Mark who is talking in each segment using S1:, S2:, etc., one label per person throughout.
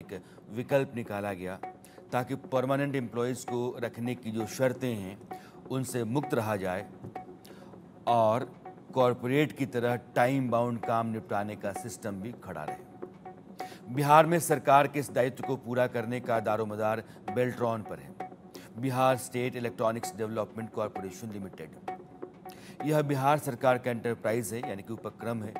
S1: एक विकल्प निकाला गया ताकि परमानेंट एम्प्लॉयज़ को रखने की जो शर्तें हैं उनसे मुक्त रहा जाए और कॉरपोरेट की तरह टाइम बाउंड काम निपटाने का सिस्टम भी खड़ा रहे। बिहार में सरकार के इस दायित्व को पूरा करने का दारोमदार बेल्ट्रॉन पर है। Bihar state electronics development corporation limited यह बिहार सरकार का एंटरप्राइज है, यानी कि उपक्रम है।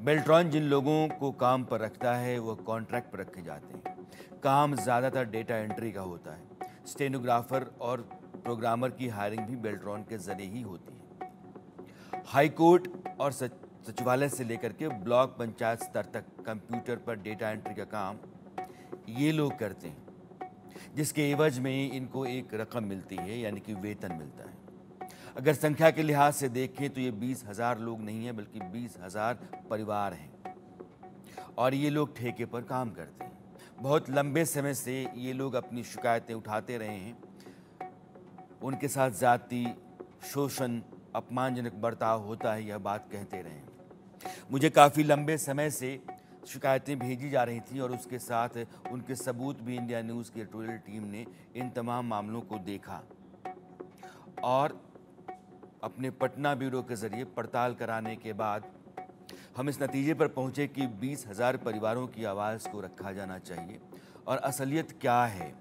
S1: बेल्ट्रॉन जिन लोगों को काम पर रखता है वह कॉन्ट्रैक्ट पर रखे जाते हैं। काम ज़्यादातर डेटा एंट्री का होता है। स्टेनोग्राफर और प्रोग्रामर की हायरिंग भी बेल्ट्रॉन के जरिए ही होती है। हाई कोर्ट और सचिवालय से लेकर के ब्लॉक पंचायत स्तर तक कंप्यूटर पर डेटा एंट्री का काम ये लोग करते हैं, जिसके एवज में इनको एक रकम मिलती है, यानी कि वेतन मिलता है। अगर संख्या के लिहाज से देखें तो ये 20,000 लोग नहीं हैं, बल्कि 20,000 परिवार हैं और ये लोग ठेके पर काम करते हैं। बहुत लंबे समय से ये लोग अपनी शिकायतें उठाते रहे हैं। उनके साथ जाति, शोषण, अपमानजनक बर्ताव होता है, यह बात कहते रहे हैं। मुझे काफ़ी लंबे समय से शिकायतें भेजी जा रही थी और उसके साथ उनके सबूत भी इंडिया न्यूज़ की एडिटोरियल टीम ने इन तमाम मामलों को देखा और अपने पटना ब्यूरो के जरिए पड़ताल कराने के बाद हम इस नतीजे पर पहुंचे कि 20,000 परिवारों की आवाज़ को रखा जाना चाहिए और असलियत क्या है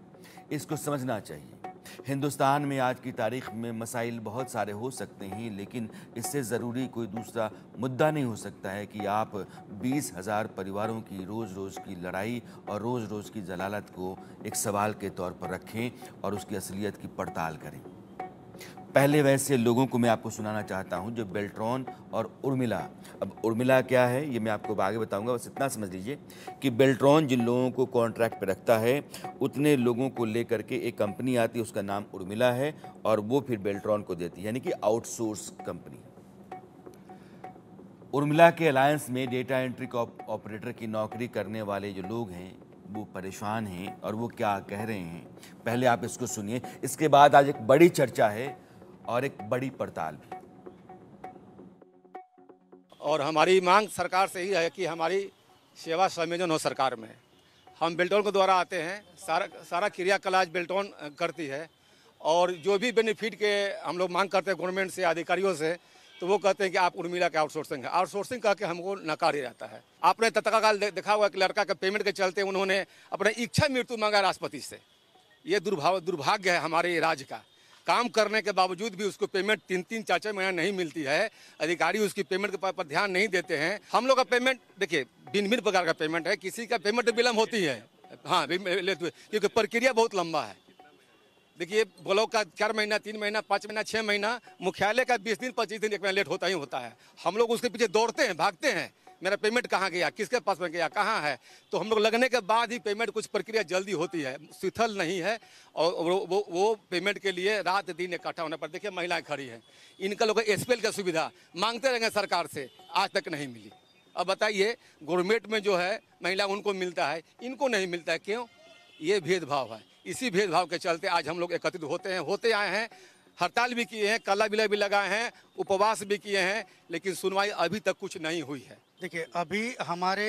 S1: इसको समझना चाहिए। हिंदुस्तान में आज की तारीख में मसाइल बहुत सारे हो सकते हैं, लेकिन इससे ज़रूरी कोई दूसरा मुद्दा नहीं हो सकता है कि आप 20,000 परिवारों की रोज़ रोज़ की लड़ाई और रोज़ रोज़ की जलालत को एक सवाल के तौर पर रखें और उसकी असलियत की पड़ताल करें। पहले वैसे लोगों को मैं आपको सुनाना चाहता हूं जो बेल्ट्रॉन और उर्मिला। अब उर्मिला क्या है ये मैं आपको आगे बताऊंगा, बस इतना समझ लीजिए कि बेल्ट्रॉन जिन लोगों को कॉन्ट्रैक्ट पे रखता है उतने लोगों को लेकर के एक कंपनी आती है, उसका नाम उर्मिला है और वो फिर बेल्ट्रॉन को देती है, यानी कि आउटसोर्स कंपनी। उर्मिला के अलायंस में डेटा एंट्री ऑपरेटर की नौकरी करने वाले जो लोग हैं वो परेशान हैं और वो क्या कह रहे हैं पहले आप इसको सुनिए। इसके बाद आज एक बड़ी चर्चा है और एक बड़ी पड़ताल भी।
S2: और हमारी मांग सरकार से ही है कि हमारी सेवा संयोजन हो सरकार में। हम बेल्ट्रॉन के द्वारा आते हैं, सारा क्रियाकलाप बेल्ट्रॉन करती है और जो भी बेनिफिट के हम लोग मांग करते हैं गवर्नमेंट से, अधिकारियों से, तो वो कहते हैं कि आप उर्मिला के आउटसोर्सिंग है। आउटसोर्सिंग कह के हमको नकार जाता है। आपने तत्काल देखा हुआ कि लड़का के पेमेंट के चलते उन्होंने अपने इच्छा मृत्यु मांगा राष्ट्रपति से। ये दुर्भाग्य है हमारे राज्य का। काम करने के बावजूद भी उसको पेमेंट 3-3, 4-4 महीना नहीं मिलती है। अधिकारी उसकी पेमेंट के पर ध्यान नहीं देते हैं। हम लोग का पेमेंट देखिए भिन्न प्रकार का पेमेंट है, किसी का पेमेंट विलम्ब होती है, हाँ, क्योंकि प्रक्रिया बहुत लंबा है। देखिए ब्लॉक का 4 महीना, 3 महीना, 5 महीना, 6 महीना, मुख्यालय का 20 दिन, 25 दिन, 1 महीना लेट होता ही होता है। हम लोग उसके पीछे दौड़ते हैं, भागते हैं, मेरा पेमेंट कहाँ गया, किसके पास में गया, कहाँ है। तो हम लोग लगने के बाद ही पेमेंट, कुछ प्रक्रिया जल्दी होती है, शिथिल नहीं है। और वो पेमेंट के लिए रात दिन इकट्ठा होने पर देखिए महिलाएं खड़ी हैं। इनका लोग एसपीएल का सुविधा मांगते रहेंगे सरकार से, आज तक नहीं मिली। अब बताइए गवर्नमेंट में जो है महिला उनको मिलता है, इनको नहीं मिलता है, क्यों? ये भेदभाव है। इसी भेदभाव के चलते आज हम लोग एकत्रित होते आए हैं। हड़ताल भी किए हैं, काला बिल भी लगाए हैं, उपवास भी किए हैं, लेकिन सुनवाई अभी तक कुछ नहीं हुई है।
S3: देखिए अभी हमारे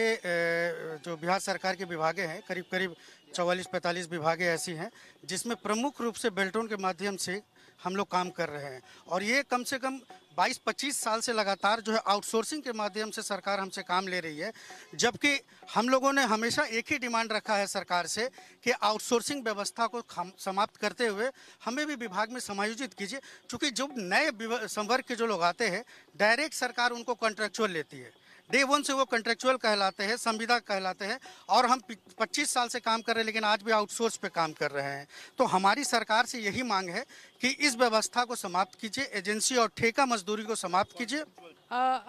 S3: जो बिहार सरकार के विभागे हैं, करीब करीब 44-45 विभागे ऐसी हैं जिसमें प्रमुख रूप से बेल्ट्रॉन के माध्यम से हम लोग काम कर रहे हैं और ये कम से कम 22-25 साल से लगातार जो है आउटसोर्सिंग के माध्यम से सरकार हमसे काम ले रही है। जबकि हम लोगों ने हमेशा एक ही डिमांड रखा है सरकार से कि आउटसोर्सिंग व्यवस्था को समाप्त करते हुए हमें भी विभाग में समायोजित कीजिए, क्योंकि जो नए संवर्ग के जो लोग आते हैं डायरेक्ट सरकार उनको कॉन्ट्रेक्चुअल लेती है। डे 1 से वो कॉन्ट्रेक्चुअल कहलाते हैं, संविदा कहलाते हैं और हम 25 साल से काम कर रहे हैं, लेकिन आज भी आउटसोर्स पे काम कर रहे हैं। तो हमारी सरकार से यही मांग है कि इस व्यवस्था को समाप्त कीजिए, एजेंसी और ठेका मजदूरी को समाप्त कीजिए।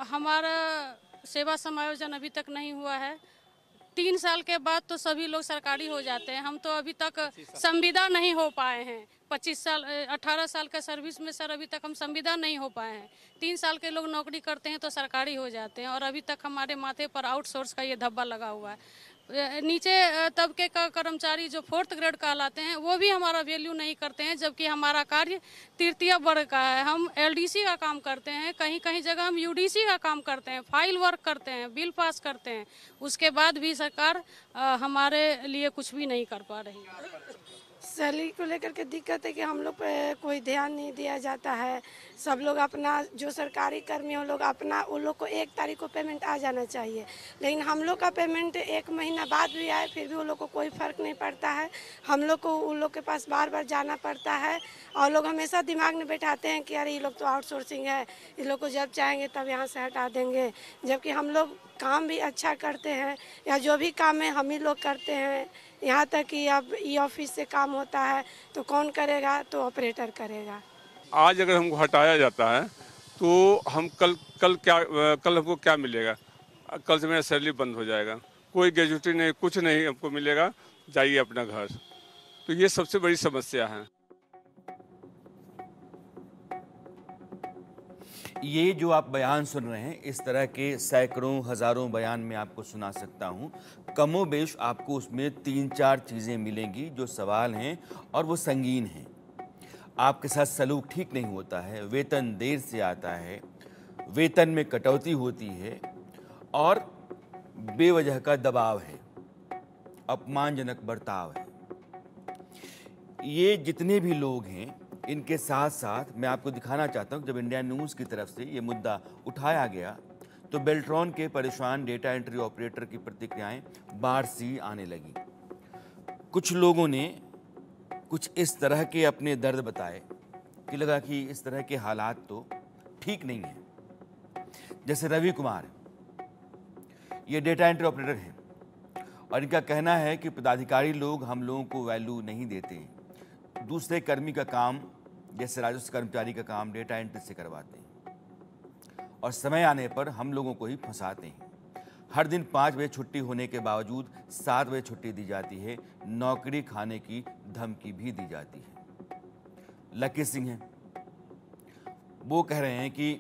S4: हमारा सेवा समायोजन अभी तक नहीं हुआ है। 3 साल के बाद तो सभी लोग सरकारी हो जाते हैं, हम तो अभी तक संविदा नहीं हो पाए हैं। 18 साल का सर्विस में सर अभी तक हम संविदा नहीं हो पाए हैं। 3 साल के लोग नौकरी करते हैं तो सरकारी हो जाते हैं और अभी तक हमारे माथे पर आउटसोर्स का ये धब्बा लगा हुआ है। नीचे तबके का कर्मचारी जो 4th ग्रेड कहलाते हैं वो भी हमारा वैल्यू नहीं करते हैं, जबकि हमारा कार्य तृतीय वर्ग का है। हम एलडीसी का काम करते हैं, कहीं कहीं जगह हम यूडीसी का काम करते हैं, फाइल वर्क करते हैं, बिल पास करते हैं, उसके बाद भी सरकार हमारे लिए कुछ भी नहीं कर पा रही है।
S5: सैलरी को लेकर के दिक्कत है कि हम लोग पे कोई ध्यान नहीं दिया जाता है। सब लोग अपना जो सरकारी कर्मी हो लोग अपना उन लोग को 1 तारीख को पेमेंट आ जाना चाहिए, लेकिन हम लोग का पेमेंट 1 महीना बाद भी आए फिर भी उन लोग को कोई फ़र्क नहीं पड़ता है। हम लोग को उन लोग के पास बार बार जाना पड़ता है और लोग हमेशा दिमाग में बैठाते हैं कि अरे ये लोग तो आउटसोर्सिंग है, ये लोग को जब चाहेंगे तब यहाँ से हटा देंगे, जबकि हम लोग काम भी अच्छा करते हैं। या जो भी काम है हम ही लोग करते हैं। यहाँ तक कि अब ई ऑफिस से काम होता है तो कौन करेगा, तो ऑपरेटर करेगा।
S6: आज अगर हमको हटाया जाता है तो हम कल हमको क्या मिलेगा? कल से मेरा सैलरी बंद हो जाएगा, कोई ग्रेजुटी नहीं, कुछ नहीं हमको मिलेगा, जाइए अपना घर। तो ये सबसे बड़ी समस्या है।
S1: ये जो आप बयान सुन रहे हैं, इस तरह के सैकड़ों हजारों बयान में आपको सुना सकता हूँ। कमोबेश आपको उसमें 3-4 चीज़ें मिलेंगी जो सवाल हैं और वो संगीन हैं। आपके साथ सलूक ठीक नहीं होता है, वेतन देर से आता है, वेतन में कटौती होती है और बेवजह का दबाव है, अपमानजनक बर्ताव है। ये जितने भी लोग हैं, इनके साथ साथ मैं आपको दिखाना चाहता हूँ, जब इंडिया न्यूज़ की तरफ से ये मुद्दा उठाया गया तो बेल्ट्रॉन के परेशान डेटा एंट्री ऑपरेटर की प्रतिक्रियाएं बाढ़ सी आने लगी। कुछ लोगों ने कुछ इस तरह के अपने दर्द बताए कि लगा कि इस तरह के हालात तो ठीक नहीं हैं। जैसे रवि कुमार, ये डेटा एंट्री ऑपरेटर हैं और इनका कहना है कि पदाधिकारी लोग हम लोगों को वैल्यू नहीं देते, दूसरे कर्मी का काम जैसे राजस्व कर्मचारी का काम डेटा एंट्री से करवाते हैं और समय आने पर हम लोगों को ही फंसाते हैं। हर दिन 5 बजे छुट्टी होने के बावजूद 7 बजे छुट्टी दी जाती है, नौकरी खाने की धमकी भी दी जाती है। लकी सिंह हैं, वो कह रहे हैं कि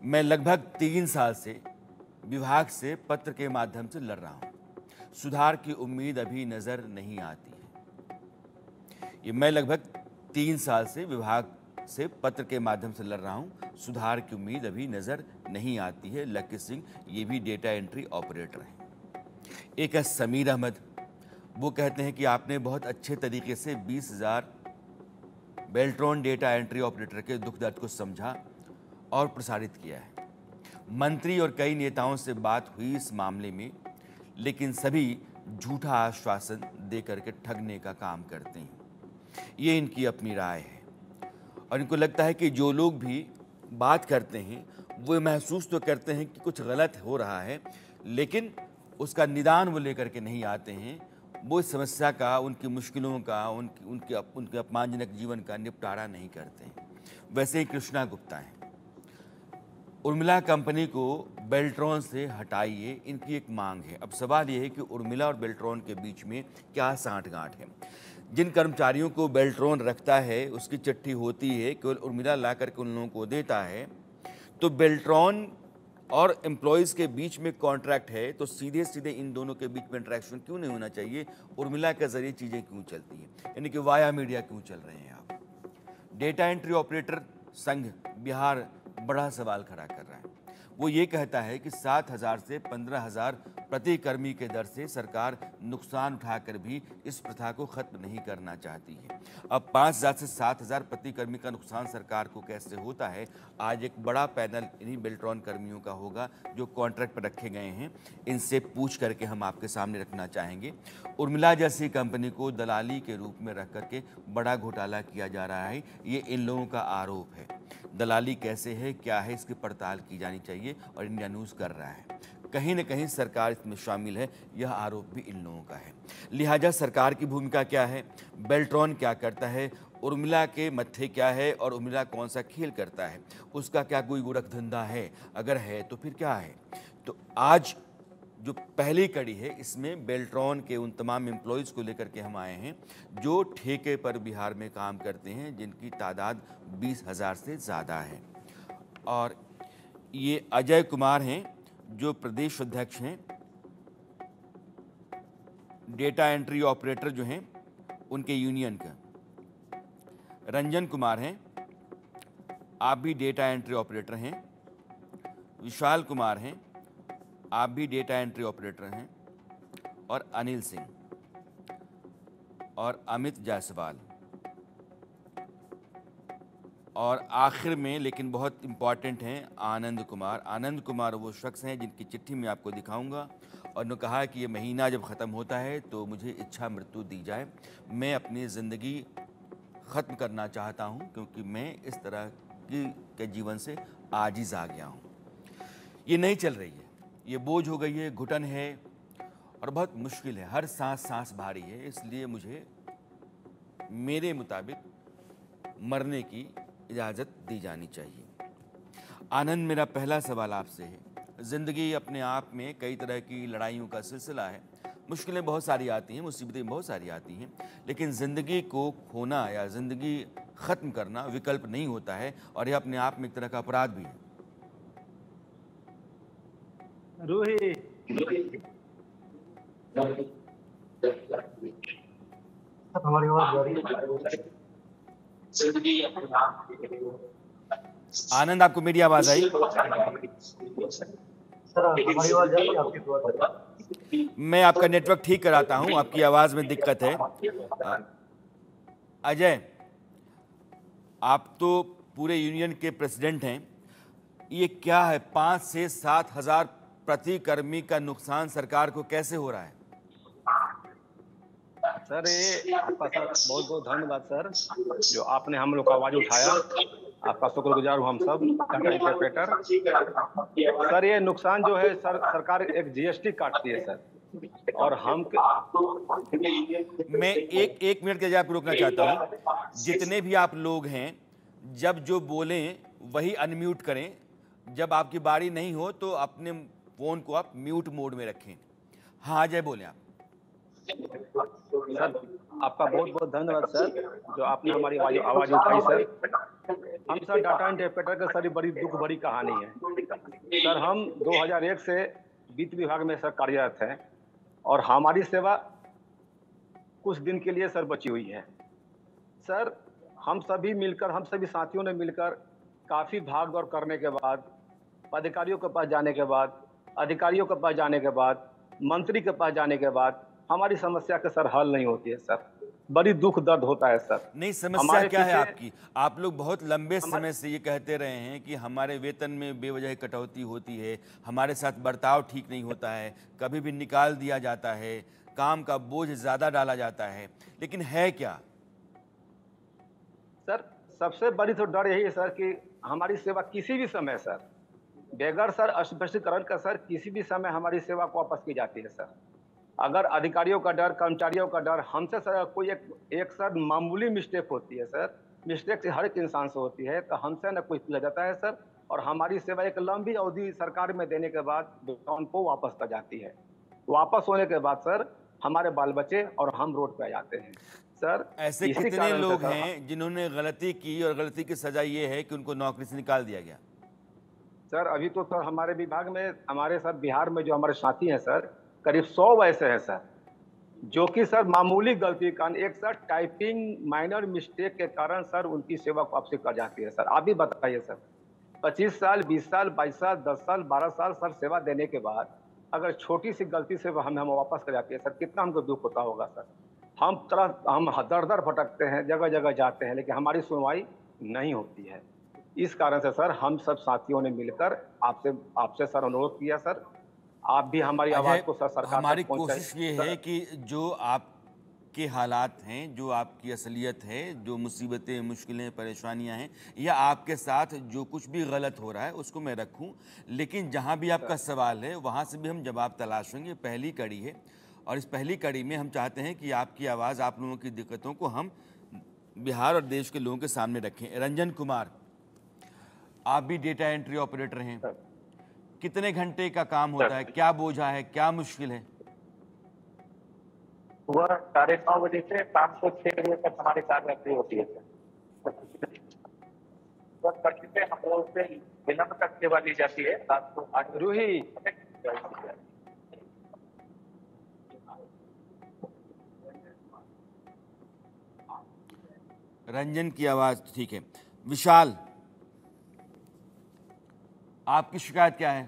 S1: मैं लगभग 3 साल से विभाग से पत्र के माध्यम से लड़ रहा हूँ, सुधार की उम्मीद अभी नजर नहीं आती है। ये मैं लगभग 3 साल से विभाग से पत्र के माध्यम से लड़ रहा हूं, सुधार की उम्मीद अभी नजर नहीं आती है। लकी सिंह ये भी डेटा एंट्री ऑपरेटर हैं। एक है समीर अहमद, वो कहते हैं कि आपने बहुत अच्छे तरीके से 20,000 बेल्ट्रॉन डेटा एंट्री ऑपरेटर के दुख दर्द को समझा और प्रसारित किया है। मंत्री और कई नेताओं से बात हुई इस मामले में, लेकिन सभी झूठा आश्वासन देकर के ठगने का काम करते हैं। ये इनकी अपनी राय है और इनको लगता है कि जो लोग भी बात करते हैं वो महसूस तो करते हैं कि कुछ गलत हो रहा है, लेकिन उसका निदान वो लेकर के नहीं आते हैं। वो इस समस्या का, उनकी मुश्किलों का, उनके अपमानजनक जीवन का निपटारा नहीं करते हैं। वैसे ही कृष्णा गुप्ता हैं, उर्मिला कंपनी को बेल्ट्रॉन से हटाइए, इनकी एक मांग है। अब सवाल ये है कि उर्मिला और बेल्ट्रॉन के बीच में क्या सांठगांठ है। जिन कर्मचारियों को बेल्ट्रॉन रखता है उसकी चिट्ठी होती है, केवल उर्मिला ला करके उन लोगों को देता है। तो बेल्ट्रॉन और एम्प्लॉयज़ के बीच में कॉन्ट्रैक्ट है, तो सीधे सीधे इन दोनों के बीच में इंटरेक्शन क्यों नहीं होना चाहिए? उर्मिला के जरिए चीज़ें क्यों चलती हैं, यानी कि वाया मीडिया क्यों चल रहे हैं आप? डेटा एंट्री ऑपरेटर संघ बिहार बड़ा सवाल खड़ा कर रहा है। वो ये कहता है कि 7,000 से 15,000 प्रति कर्मी के दर से सरकार नुकसान उठाकर भी इस प्रथा को खत्म नहीं करना चाहती है। अब 5,000 से 7,000 प्रति कर्मी का नुकसान सरकार को कैसे होता है? आज एक बड़ा पैनल इन्हीं बेल्ट्रॉन कर्मियों का होगा जो कॉन्ट्रैक्ट पर रखे गए हैं, इनसे पूछ करके हम आपके सामने रखना चाहेंगे। उर्मिला जैसी कंपनी को दलाली के रूप में रख करके बड़ा घोटाला किया जा रहा है, ये इन लोगों का आरोप है। दलाली कैसे है, क्या है, इसकी पड़ताल की जानी चाहिए और इंडिया न्यूज़ कर रहा है। कहीं न कहीं सरकार इसमें शामिल है, यह आरोप भी इन लोगों का है। लिहाजा सरकार की भूमिका क्या है, बेल्ट्रॉन क्या करता है, उर्मिला के मत्थे क्या है और उर्मिला कौन सा खेल करता है, उसका क्या कोई गोरख धंधा है? अगर है तो फिर क्या है? तो आज जो पहली कड़ी है, इसमें बेल्ट्रॉन के उन तमाम एम्प्लॉयज़ को लेकर के हम आए हैं जो ठेके पर बिहार में काम करते हैं, जिनकी तादाद 20,000 से ज़्यादा है। और ये अजय कुमार हैं जो प्रदेश अध्यक्ष हैं डेटा एंट्री ऑपरेटर जो हैं उनके यूनियन का। रंजन कुमार हैं, आप भी डेटा एंट्री ऑपरेटर हैं। विशाल कुमार हैं, आप भी डेटा एंट्री ऑपरेटर हैं। और अनिल सिंह और अमित जायसवाल। और आखिर में लेकिन बहुत इम्पॉर्टेंट हैं आनंद कुमार। आनंद कुमार वो शख्स हैं जिनकी चिट्ठी मैं आपको दिखाऊंगा और उन्होंने कहा कि ये महीना जब ख़त्म होता है तो मुझे इच्छा मृत्यु दी जाए, मैं अपनी ज़िंदगी ख़त्म करना चाहता हूँ क्योंकि मैं इस तरह के जीवन से आजिज़ आ गया हूँ। ये नहीं चल रही है, ये बोझ हो गई है, घुटन है और बहुत मुश्किल है, हर सांस सांस भारी है, इसलिए मुझे मेरे मुताबिक मरने की इजाज़त दी जानी चाहिए। आनंद, मेरा पहला सवाल आपसे है, ज़िंदगी अपने आप में कई तरह की लड़ाइयों का सिलसिला है, मुश्किलें बहुत सारी आती हैं, मुसीबतें बहुत सारी आती हैं, लेकिन ज़िंदगी को खोना या ज़िंदगी ख़त्म करना विकल्प नहीं होता है और यह अपने आप में एक तरह का अपराध भी है।
S7: रूही हमारी आवाज
S1: आनंद, आपको मेरी आवाज़ आई?
S7: सर हमारी आवाज आ रही है आपकी आवाज?
S1: मैं आपका नेटवर्क ठीक कराता हूं, आपकी आवाज़ में दिक्कत है। अजय, आप तो पूरे यूनियन के प्रेसिडेंट हैं, ये क्या है 5 से 7 हज़ार प्रति कर्मी का नुकसान सरकार को कैसे हो रहा है?
S8: सर ये आपका सर बहुत बहुत धन्यवाद सर, जो आपने हम लोग का आवाज उठाया, आपका शुक्रगुजार हूँ हम सब इंटरप्रेटर। सर ये नुकसान जो है सर, सरकार एक जीएसटी काटती है सर, और हम
S1: मैं एक मिनट के लिए आपको रोकना चाहता हूँ। जितने भी आप लोग हैं, जब जो बोलें वही अनम्यूट करें, जब आपकी बारी नहीं हो तो अपने फ़ोन को आप म्यूट मोड में रखें। हाँ अजय, बोलें आप।
S8: सर आपका बहुत बहुत धन्यवाद सर, जो आपने हमारी आवाज उठाई सर। हम सर डाटा इंटरप्रेटर का सर बड़ी दुख भरी कहानी है सर। हम 2001 से वित्त विभाग में सर कार्यरत हैं और हमारी सेवा कुछ दिन के लिए सर बची हुई है सर। हम सभी मिलकर, हम सभी साथियों ने मिलकर काफ़ी भाग दौड़ करने के बाद, अधिकारियों के पास जाने के बाद, अधिकारियों के पास जाने के बाद, मंत्री के पास जाने के बाद हमारी समस्या का सर हल नहीं होती है सर। बड़ी दुख दर्द होता है सर।
S1: नहीं, समस्या क्या है आपकी? आप लोग बहुत लंबे समय से ये कहते रहे हैं कि हमारे वेतन में बेवजह कटौती होती है, हमारे साथ बर्ताव ठीक नहीं होता है, कभी भी निकाल दिया जाता है, काम का बोझ ज़्यादा डाला जाता है, लेकिन है क्या?
S8: सर सबसे बड़ी तो डर यही है सर कि हमारी सेवा किसी भी समय सर, बगैर सर स्पष्टीकरण का सर, किसी भी समय हमारी सेवा को वापस की जाती है सर। अगर अधिकारियों का डर, कर्मचारियों का डर, हमसे सर कोई एक सर मामूली मिस्टेक होती है सर, मिस्टेक से हर एक इंसान से होती है, तो हमसे न कोई पूछा जाता है सर, और हमारी सेवा एक लंबी अवधि सरकार में देने के बाद उनको वापस कर जाती है। वापस होने के बाद सर हमारे बाल बच्चे और हम रोड पे आ जाते हैं सर।
S1: ऐसे कितने लोग हैं जिन्होंने गलती की और गलती की सजा ये है कि उनको नौकरी से निकाल दिया गया?
S8: सर अभी तो सर हमारे विभाग में, हमारे सर बिहार में जो हमारे साथी हैं सर, करीब 100 ऐसे हैं सर, जो कि सर मामूली गलती का, एक सर टाइपिंग माइनर मिस्टेक के कारण सर उनकी सेवा वापसी कर जाती है सर। आप भी बताइए सर, 25 साल, 20 साल, 22 साल, 10 साल, 12 साल सर सेवा देने के बाद अगर छोटी सी गलती से हम वापस कर जाती है सर, कितना हमको दुख होता होगा सर। हम दर दर भटकते हैं, जगह जगह जाते हैं, लेकिन हमारी सुनवाई नहीं होती है। इस कारण से सर हम सब साथियों ने मिलकर आपसे सर अनुरोध किया सर, आप भी हमारी आवाज को सर सरकार
S1: हमारी कोशिश ये है कि जो आपके हालात हैं, जो आपकी असलियत है, जो मुसीबतें, मुश्किलें, परेशानियां हैं, या आपके साथ जो कुछ भी गलत हो रहा है उसको मैं रखूं, लेकिन जहां भी आपका सवाल है वहां से भी हम जवाब तलाशेंगे। पहली कड़ी है और इस पहली कड़ी में हम चाहते हैं कि आपकी आवाज़, आप लोगों की दिक्कतों को हम बिहार और देश के लोगों के सामने रखें। रंजन कुमार, आप भी डेटा एंट्री ऑपरेटर हैं, कितने घंटे का काम होता है, क्या बोझा है, क्या मुश्किल है?
S9: सुबह 9:30 बजे से शाम को 6 बजे तक हमारी कार्यरत होती है सर। हम लोग से विलंब तक सेवा ली जाती है। रात को 8
S8: रूही
S1: रंजन की आवाज़ ठीक है। विशाल, आपकी शिकायत क्या है?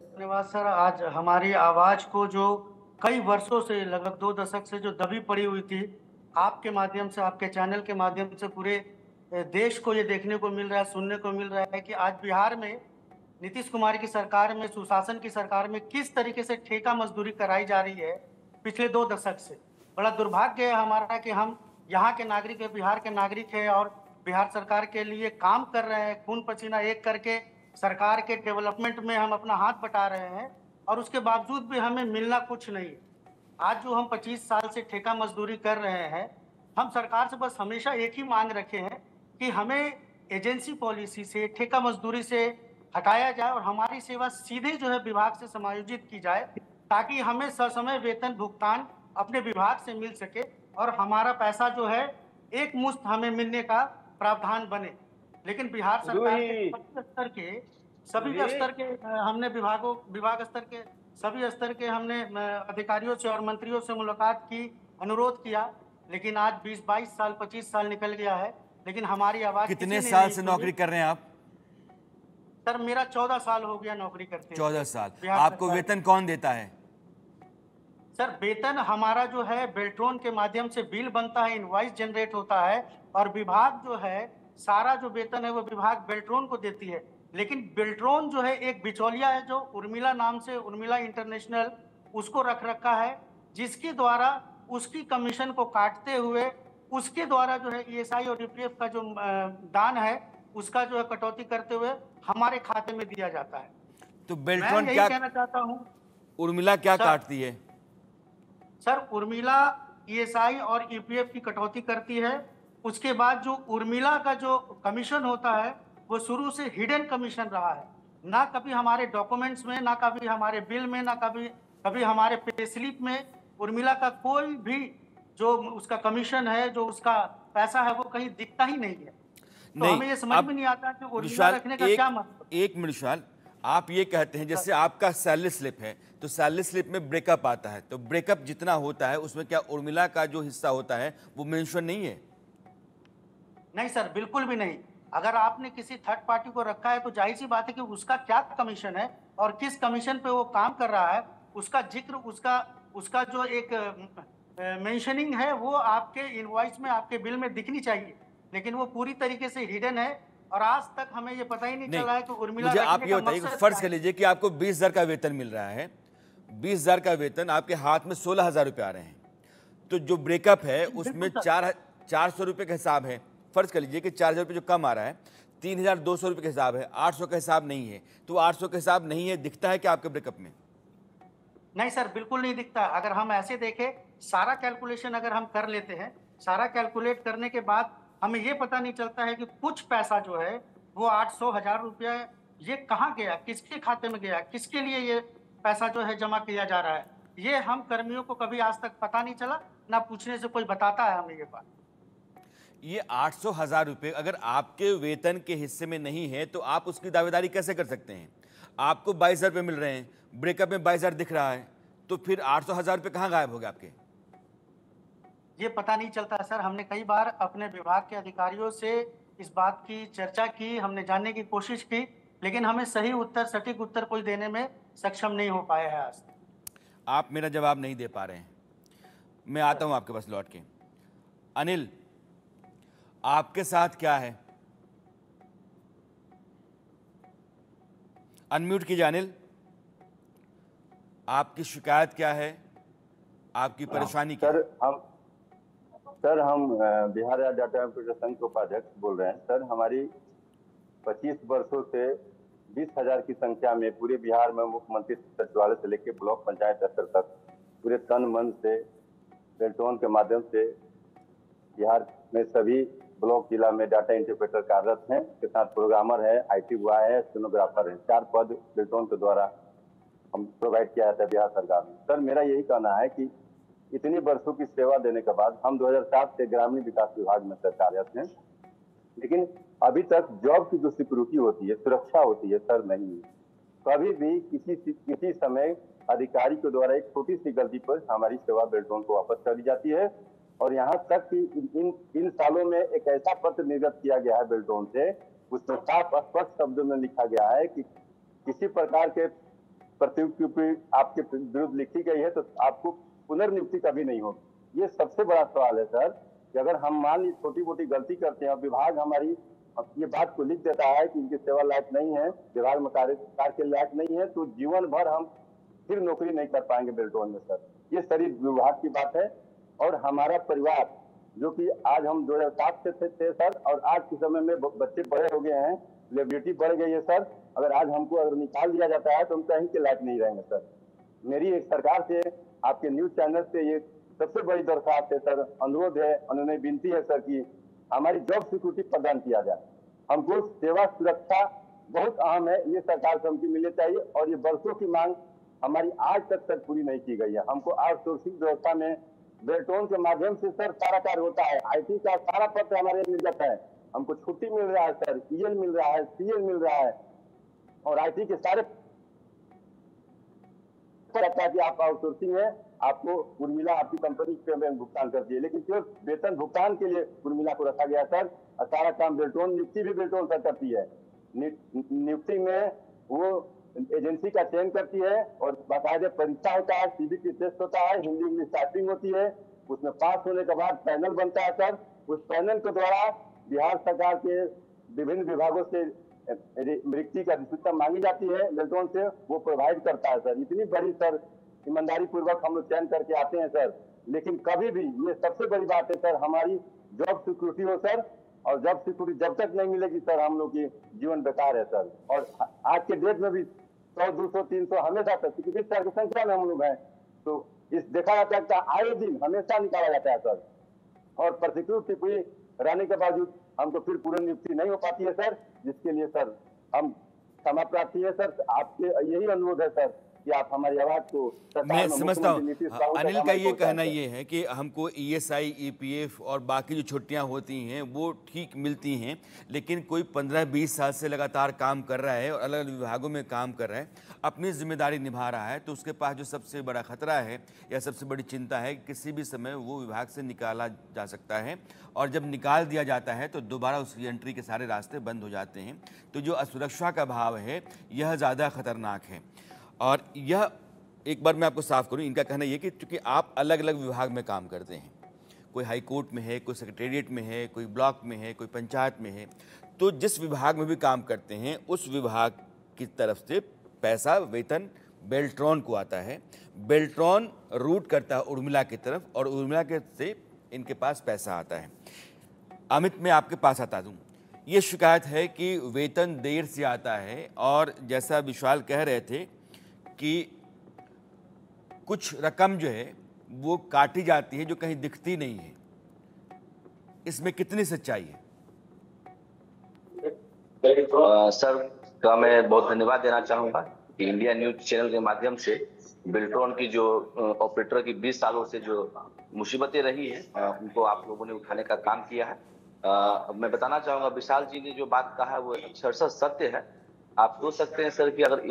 S3: धन्यवाद सर। आज हमारी आवाज़ को जो कई वर्षों से, लगभग 2 दशक से जो दबी पड़ी हुई थी, आपके माध्यम से, आपके चैनल के माध्यम से पूरे देश को ये देखने को मिल रहा है, सुनने को मिल रहा है कि आज बिहार में नीतीश कुमार की सरकार में, सुशासन की सरकार में किस तरीके से ठेका मजदूरी कराई जा रही है पिछले 2 दशक से। बड़ा दुर्भाग्य है हमारा कि हम यहाँ के नागरिक हैं, बिहार के नागरिक हैं और बिहार सरकार के लिए काम कर रहे हैं, खून पसीना एक करके सरकार के डेवलपमेंट में हम अपना हाथ बटा रहे हैं और उसके बावजूद भी हमें मिलना कुछ नहीं। आज जो हम 25 साल से ठेका मजदूरी कर रहे हैं, हम सरकार से बस हमेशा एक ही मांग रखे हैं कि हमें एजेंसी पॉलिसी से, ठेका मजदूरी से हटाया जाए और हमारी सेवा सीधे जो है विभाग से समायोजित की जाए, ताकि हमें ससमय वेतन भुगतान अपने विभाग से मिल सके और हमारा पैसा जो है एक मुश्त हमें मिलने का प्रावधान बने। लेकिन बिहार सरकार के सभी स्तर के हमने विभाग स्तर के सभी स्तर के हमने अधिकारियों से और मंत्रियों से मुलाकात की, अनुरोध किया, लेकिन आज 20-22 साल 25 साल निकल गया है, लेकिन हमारी आवाज
S1: कितने साल से नौकरी कर रहे हैं आप?
S3: सर मेरा 14 साल हो गया नौकरी करते।
S1: 14 साल। आपको वेतन कौन देता है?
S3: सर वेतन हमारा जो है बेल्ट्रॉन के माध्यम से बिल बनता है, इनवॉइस जनरेट होता है और विभाग जो है सारा जो वेतन है वो विभाग बेल्ट्रॉन को देती है। लेकिन बेल्ट्रॉन जो है एक बिचौलिया है जो उर्मिला नाम से, उर्मिला इंटरनेशनल, उसको रख रखा है, जिसके द्वारा उसकी कमीशन को काटते हुए उसके द्वारा जो है ईएसआई और ईपीएफ का जो दान है उसका जो है कटौती करते हुए हमारे खाते में दिया जाता है।
S1: तो बेल्ट्रॉन
S3: मैं
S1: क्या
S3: यही कहना चाहता हूँ,
S1: उर्मिला क्या काटती है?
S3: सर उर्मिला ईएसआई और ईपीएफ की कटौती करती है। उसके बाद जो उर्मिला का जो कमीशन होता है वो शुरू से हिडन कमीशन रहा है, ना कभी हमारे डॉक्यूमेंट्स में, ना कभी हमारे बिल में, ना कभी हमारे पे स्लिप में उर्मिला का कोई भी जो उसका कमीशन है, जो उसका पैसा है, वो कहीं दिखता ही नहीं है। तो हमें ये समझ में नहीं आता कि उर्मिला रखने का क्या मतलब।
S1: एक मिनट विशाल, आप ये कहते हैं जैसे आपका सैलरी स्लिप है तो सैलरी स्लिप में ब्रेकअप आता है, तो ब्रेकअप जितना होता है उसमें क्या उर्मिला का जो हिस्सा होता है वो मेंशन नहीं है?
S3: नहीं सर, बिल्कुल भी नहीं। अगर आपने किसी थर्ड पार्टी को रखा है तो जाहिर सी बात है कि उसका क्या कमीशन है और किस कमीशन पे वो काम कर रहा है, उसका जिक्र, उसका जो एक मेंशनिंग है वो आपके इनवॉइस में, आपके बिल में दिखनी चाहिए, लेकिन वो पूरी तरीके से हिडन है और आज तक हमें ये पता ही नहीं चला है कि उर्मिला।
S1: मुझे आप ये बताइए, फर्ज कर लीजिए कि आपको 20,000 का वेतन मिल रहा है, 20,000 का वेतन, आपके हाथ में 16,000 रुपये आ रहे हैं, तो जो ब्रेकअप है उसमें 400 रुपये का हिसाब है। फर्ज कर लीजिए कि 4,000 रुपये जो कम आ रहा है, 3,200 रुपये का हिसाब है, 800 का हिसाब नहीं है, तो 800 का हिसाब नहीं है, दिखता है कि आपके ब्रेकअप में?
S3: नहीं सर, बिल्कुल नहीं दिखता। अगर हम ऐसे देखें, सारा कैलकुलेशन अगर हम कर लेते हैं, सारा कैलकुलेट करने के बाद हमें ये पता नहीं चलता है कि कुछ पैसा जो है वो 800,000 रुपया ये कहाँ गया, किसके खाते में गया, किसके लिए ये पैसा जो है जमा किया जा रहा है, ये हम कर्मियों को कभी आज तक पता नहीं चला, ना पूछने से कोई बताता है हमें ये बात।
S1: ये 800,000 रुपये अगर आपके वेतन के हिस्से में नहीं है तो आप उसकी दावेदारी कैसे कर सकते हैं? आपको 22,000 रुपये मिल रहे हैं, ब्रेकअप में 22,000 दिख रहा है, तो फिर 800,000 रुपये कहाँ गायब हो गए आपके?
S3: ये पता नहीं चलता सर। हमने कई बार अपने विभाग के अधिकारियों से इस बात की चर्चा की, हमने जानने की कोशिश की, लेकिन हमें सही उत्तर, सटीक उत्तर कोई देने में सक्षम नहीं हो पाया है आज।
S1: आप मेरा जवाब नहीं दे पा रहे हैं, मैं आता हूं आपके पास लौट के। अनिल, आपके साथ क्या है? अनम्यूट कीजिए अनिल। आपकी शिकायत क्या है, आपकी परेशानी क्या है?
S10: सर हम बिहार राज्य डाटा ऑपरेटर संघ के उपाध्यक्ष बोल रहे हैं। सर हमारी 25 वर्षों से 20,000 की संख्या में पूरे बिहार में मुख्यमंत्री सचिवालय से लेकर ब्लॉक पंचायत स्तर तक पूरे तन मन से बेल्ट्रॉन के माध्यम से बिहार में सभी ब्लॉक जिला में डाटा इंटरप्रेटर कार्यरत हैं, के साथ प्रोग्रामर है, IT बॉय है, स्टेनोग्राफर है, 4 पद बेल्ट्रॉन के द्वारा हम प्रोवाइड किया जाता है बिहार सरकार में। सर मेरा यही कहना है कि इतनी वर्षों की सेवा देने के बाद हम 2007 से ग्रामीण विकास विभाग में सर कार्यरत हैं, लेकिन अभी तक जॉब की जो सिक्योरिटी होती है, सुरक्षा होती है सर, नहीं है। कभी भी किसी समय अधिकारी के द्वारा एक छोटी सी गलती पर हमारी सेवा बेल्ट्रॉन को वापस कर दी जाती है और यहाँ तक कि इन सालों में एक ऐसा पत्र निर्गत किया गया है बेल्टोन से, उसमें साफ स्पष्ट शब्दों में लिखा गया है कि किसी प्रकार के प्रतिनियुक्ति आपके विरुद्ध लिखी गई है तो आपको पुनर्नियुक्ति कभी नहीं होगी। ये सबसे बड़ा सवाल है सर कि अगर हम मान ली छोटी मोटी गलती करते हैं और विभाग हमारी ये बात को लिख देता है कि इनकी सेवा लायक नहीं है, विभाग में कार्य के लायक नहीं है, तो जीवन भर हम फिर नौकरी नहीं कर पाएंगे बेल्टोन में सर। ये सारी विभाग की बात है। और हमारा परिवार जो कि आज हम 2007 से थे सर, और आज के समय में बच्चे बड़े हो गए हैं, लेबिलिटी बढ़ गई है सर। अगर आज हमको अगर निकाल दिया जाता है तो हम कहीं के लायक नहीं रहेंगे सर। मेरी एक सरकार से, आपके न्यूज चैनल से ये सबसे बड़ी दरख्वास्त है सर, अनुरोध है, अनुनय विनती है सर कि हमारी जॉब सिक्योरिटी प्रदान किया जाए। हमको सेवा सुरक्षा बहुत अहम है, ये सरकार से हमको मिलनी चाहिए। और ये वर्षों की मांग हमारी आज तक पूरी नहीं की गई है। हमको आउटसोर्सिंग व्यवस्था में बेल्टोन के माध्यम से सर सारा कार्य होता है। IT का सारा पत्र हमारे मिल जाता है, हमको छुट्टी मिल रहा है सर, EL मिल रहा है, CL मिल रहा है, और IT के सारे रहता है कि आप आउटसोर्सिंग है, आपको उर्मिला आपकी कंपनी पेमेंट भुगतान करती है, लेकिन केवल वेतन भुगतान के लिए उर्मिला को रखा गया सर। और सारा काम बेल्टोन, नियुक्ति भी बेल्टोन सर करती है। नियुक्ति में वो एजेंसी का चयन करती है और बाकायदे परीक्षा होता है, CBT टेस्ट होता है, हिंदी इंग्लिश टाइपिंग होती है, उसमें पास होने के बाद पैनल बनता है सर। उस पैनल के द्वारा बिहार सरकार के विभिन्न विभागों से रिक्ति का अधिसूचना मांगी जाती है बेल्टोन से, वो प्रोवाइड करता है सर। इतनी बड़ी सर ईमानदारी पूर्वक हम लोग चयन करके आते हैं सर, लेकिन कभी भी, ये सबसे बड़ी बात है सर, हमारी जॉब सिक्योरिटी हो सर। और जॉब सिक्योरिटी जब तक नहीं मिलेगी सर, हम लोग की जीवन बेकार है सर। और आज के डेट में भी 100, 200, 300 हमेशा सर, क्योंकि सर की संख्या में हम लोग हैं, तो इस देखा जाता है आए दिन हमेशा निकाला जाता है सर। और प्रतिक्रिया पूरी रहने के बावजूद हमको फिर पुनर्नियुक्ति नहीं हो पाती है सर, जिसके लिए सर हम क्षमा प्रार्थी है सर। आपके यही अनुरोध है सर कि आप हमारी आवाज को,
S1: मैं समझता हूँ अनिल का ये कहना ये है कि हमको ESI, EPF और बाकी जो छुट्टियाँ होती हैं वो ठीक मिलती हैं, लेकिन कोई 15-20 साल से लगातार काम कर रहा है और अलग अलग विभागों में काम कर रहा है, अपनी जिम्मेदारी निभा रहा है, तो उसके पास जो सबसे बड़ा खतरा है या सबसे बड़ी चिंता है, किसी भी समय वो विभाग से निकाला जा सकता है, और जब निकाल दिया जाता है तो दोबारा उसकी एंट्री के सारे रास्ते बंद हो जाते हैं। तो जो असुरक्षा का भाव है यह ज़्यादा खतरनाक है। और यह एक बार मैं आपको साफ करूं, इनका कहना यह कि चूँकि आप अलग अलग विभाग में काम करते हैं, कोई हाई कोर्ट में है, कोई सेक्रेटेरिएट में है, कोई ब्लॉक में है, कोई पंचायत में है, तो जिस विभाग में भी काम करते हैं उस विभाग की तरफ से पैसा, वेतन बेल्ट्रॉन को आता है। बेल्ट्रॉन रूट करता है उर्मिला की तरफ और उर्मिला के से इनके पास पैसा आता है। अमित, मैं आपके पास आता दूँ, ये शिकायत है कि वेतन देर से आता है, और जैसा विशाल कह रहे थे कि कुछ रकम जो है वो काटी जाती है जो कहीं दिखती नहीं है, इसमें कितनी सच्चाई है?
S11: सर का मैं बहुत धन्यवाद देना चाहूंगा कि इंडिया न्यूज चैनल के माध्यम से बेल्ट्रॉन की जो ऑपरेटर की 20 सालों से जो मुसीबतें रही हैं उनको आप लोगों ने उठाने का काम किया है। मैं बताना चाहूंगा, विशाल जी ने जो बात कहा है वो अक्षरशः सत्य है। आप सोच सकते हैं सर कि अगर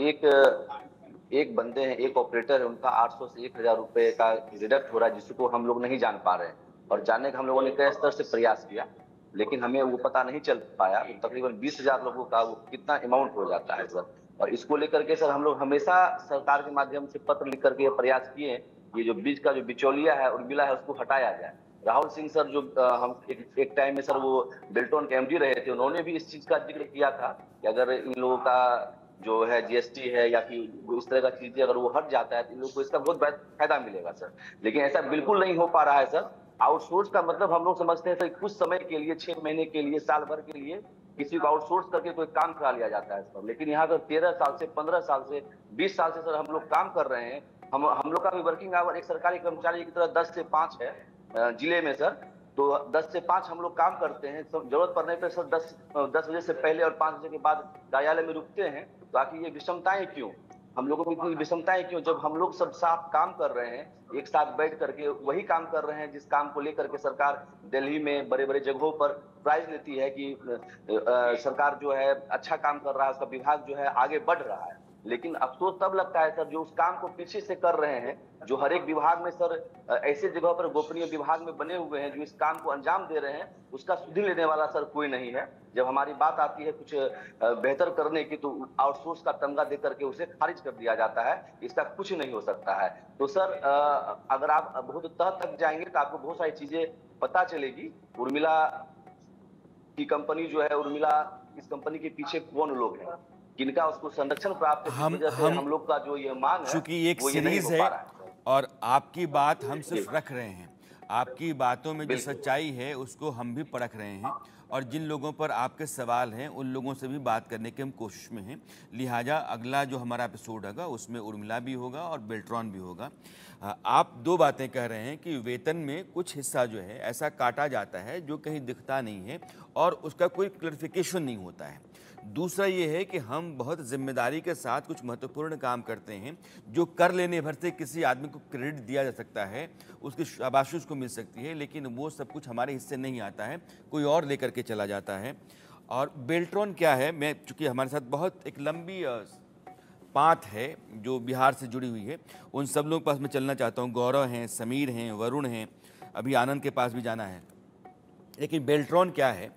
S11: एक बंदे हैं, एक ऑपरेटर है, उनका 800 से 1000 रुपए का डिडक्ट हो रहा है, जिसको हम लोग नहीं जान पा रहे हैं, और जानने का हम लोगों ने कई स्तर से प्रयास किया, लेकिन हमें वो पता नहीं चल पाया। तो तकरीबन 20,000 लोगों का वो कितना अमाउंट हो जाता है सर। और इसको लेकर के सर हम लोग हमेशा सरकार के माध्यम से पत्र लिख करके प्रयास किए, ये जो बीच का जो बिचौलिया है, उर्मिला है, उसको हटाया जाए। राहुल सिंह सर जो हम एक टाइम में सर वो बेल्ट्रॉन के MD रहे थे, उन्होंने भी इस चीज का जिक्र किया था कि अगर इन लोगों का जो है GST है या फिर इस तरह का चीजें अगर वो हट जाता है तो इन लोगों को इसका बहुत बड़ा फायदा मिलेगा सर। लेकिन ऐसा बिल्कुल नहीं हो पा रहा है सर। आउटसोर्स का मतलब हम लोग समझते हैं सर कुछ समय के लिए, 6 महीने के लिए, साल भर के लिए किसी को आउटसोर्स करके कोई काम करा लिया जाता है सर। लेकिन यहाँ पर 13 साल से, 15 साल से, 20 साल से सर हम लोग काम कर रहे हैं। हम लोग का भी वर्किंग आवर एक सरकारी कर्मचारी की तरह 10 से 5 है जिले में सर। तो 10 से 5 हम लोग काम करते हैं। जरूरत पड़ने पर सर 10 बजे से पहले और 5 बजे के बाद कार्यालय में रुकते हैं। तो आखिर ये विषमताएं क्यों, हम लोगों को इतनी विषमताएं क्यों, जब हम लोग सब साथ काम कर रहे हैं, एक साथ बैठ करके वही काम कर रहे हैं जिस काम को लेकर के सरकार दिल्ली में बड़े बड़े जगहों पर प्राइज लेती है कि सरकार जो है अच्छा काम कर रहा है, उसका विभाग जो है आगे बढ़ रहा है। लेकिन अफसोस तब लगता है सर जो उस काम को पीछे से कर रहे हैं, जो हर एक विभाग में सर ऐसे जगह पर गोपनीय विभाग में बने हुए हैं जो इस काम को अंजाम दे रहे हैं, उसका सुधि लेने वाला सर कोई नहीं है। जब हमारी बात आती है कुछ बेहतर करने की तो आउटसोर्स का तमगा दे करके उसे खारिज कर दिया जाता है। इसका कुछ नहीं हो सकता है। तो सर अगर आप बहुत तह तक जाएंगे तो आपको बहुत सारी चीजें पता चलेगी। उर्मिला की कंपनी जो है, उर्मिला इस कंपनी के पीछे कौन लोग हैं, किनका उसको संरक्षण प्राप्त है, वजह से हम लोग का जो ये मांग है
S1: चूंकि एक
S11: वो ये नहीं
S1: सीरीज
S11: हो पा
S1: है
S11: रहा है।
S1: और आपकी बात हम सिर्फ रख रहे हैं, आपकी बातों में जो सच्चाई है उसको हम भी परख रहे हैं और जिन लोगों पर आपके सवाल हैं उन लोगों से भी बात करने की हम कोशिश में हैं। लिहाजा अगला जो हमारा एपिसोड होगा उसमें उर्मिला भी होगा और बेल्ट्रॉन भी होगा। आप दो बातें कह रहे हैं कि वेतन में कुछ हिस्सा जो है ऐसा काटा जाता है जो कहीं दिखता नहीं है और उसका कोई क्लैरिफिकेशन नहीं होता है। दूसरा ये है कि हम बहुत जिम्मेदारी के साथ कुछ महत्वपूर्ण काम करते हैं जो कर लेने भर से किसी आदमी को क्रेडिट दिया जा सकता है, उसकी शाबाशी उसको मिल सकती है, लेकिन वो सब कुछ हमारे हिस्से नहीं आता है, कोई और लेकर के चला जाता है। और बेल्ट्रॉन क्या है, मैं चूँकि हमारे साथ बहुत एक लंबी पाथ है जो बिहार से जुड़ी हुई है, उन सब लोगों के पास मैं चलना चाहता हूँ। गौरव हैं, समीर हैं, वरुण हैं, अभी आनंद के पास भी जाना है। लेकिन बेल्ट्रॉन क्या है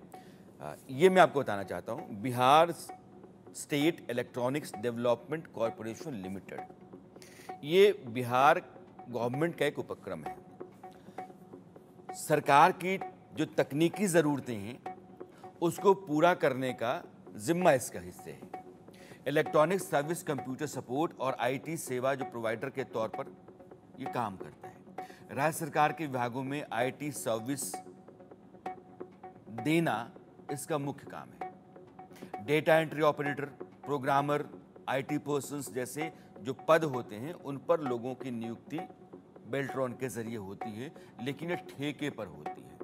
S1: ये मैं आपको बताना चाहता हूँ। Bihar state electronics development corporation limited, ये बिहार गवर्नमेंट का एक उपक्रम है। सरकार की जो तकनीकी ज़रूरतें हैं उसको पूरा करने का जिम्मा इसका हिस्से है। इलेक्ट्रॉनिक सर्विस, कंप्यूटर सपोर्ट और आईटी सेवा जो प्रोवाइडर के तौर पर ये काम करता है। राज्य सरकार के विभागों में आईटी सर्विस देना इसका मुख्य काम है। Data entry operator, programmer, IT persons जैसे जो पद होते हैं उन पर लोगों की नियुक्ति बेल्ट्रॉन के जरिए होती है, लेकिन ये ठेके पर होती है,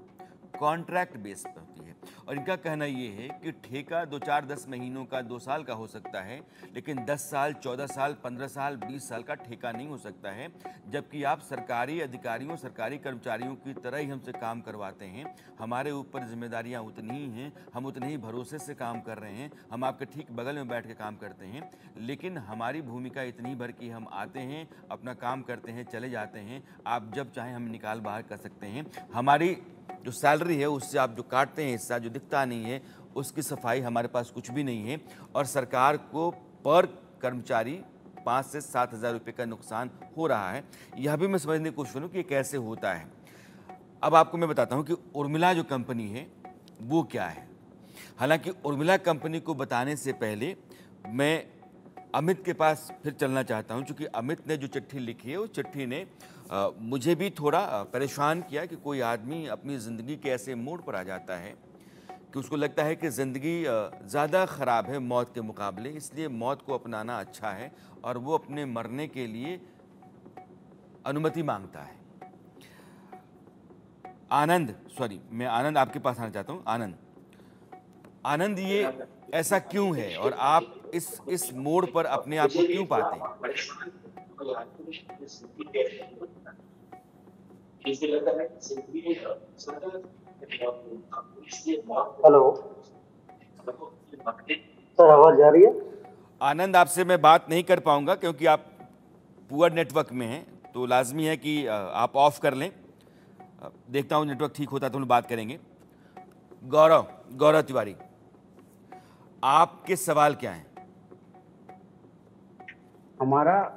S1: कॉन्ट्रैक्ट बेस पर होती है। और इनका कहना ये है कि ठेका 2, 4, 10 महीनों का, 2 साल का हो सकता है, लेकिन 10 साल, 14 साल, 15 साल, 20 साल का ठेका नहीं हो सकता है। जबकि आप सरकारी अधिकारियों, सरकारी कर्मचारियों की तरह ही हमसे काम करवाते हैं, हमारे ऊपर जिम्मेदारियां उतनी ही हैं, हम उतने ही भरोसे से काम कर रहे हैं, हम आपके ठीक बगल में बैठ के काम करते हैं, लेकिन हमारी भूमिका इतनी भर कि हम आते हैं, अपना काम करते हैं, चले जाते हैं। आप जब चाहें हम निकाल बाहर कर सकते हैं। हमारी जो सैलरी है उससे आप जो काटते हैं हिस्सा जो दिखता नहीं है, उसकी सफाई हमारे पास कुछ भी नहीं है। और सरकार को पर कर्मचारी 5 से 7 हज़ार रुपये का नुकसान हो रहा है। यह भी मैं समझने की कोशिश करूँ कि कैसे होता है। अब आपको मैं बताता हूँ कि उर्मिला जो कंपनी है वो क्या है। हालांकि उर्मिला कंपनी को बताने से पहले मैं अमित के पास फिर चलना चाहता हूं, क्योंकि अमित ने जो चिट्ठी लिखी है उस चिट्ठी ने मुझे भी थोड़ा परेशान किया कि कोई आदमी अपनी ज़िंदगी के ऐसे मोड़ पर आ जाता है कि उसको लगता है कि ज़िंदगी ज़्यादा ख़राब है मौत के मुकाबले, इसलिए मौत को अपनाना अच्छा है और वो अपने मरने के लिए अनुमति मांगता है। मैं आनंद आपके पास आना चाहता हूँ। आनंद ये ऐसा क्यों है और आप इस मोड़ पर अपने आप को क्यों पाते हैं?
S7: हेलो सर, आवाज आ रही है?
S1: आनंद, आपसे मैं बात नहीं कर पाऊंगा क्योंकि आप पुअर नेटवर्क में हैं, तो लाजमी है कि आप ऑफ कर लें। देखता हूं नेटवर्क ठीक होता तो हम बात करेंगे। गौरव तिवारी, आपके सवाल क्या हैं?
S12: हमारा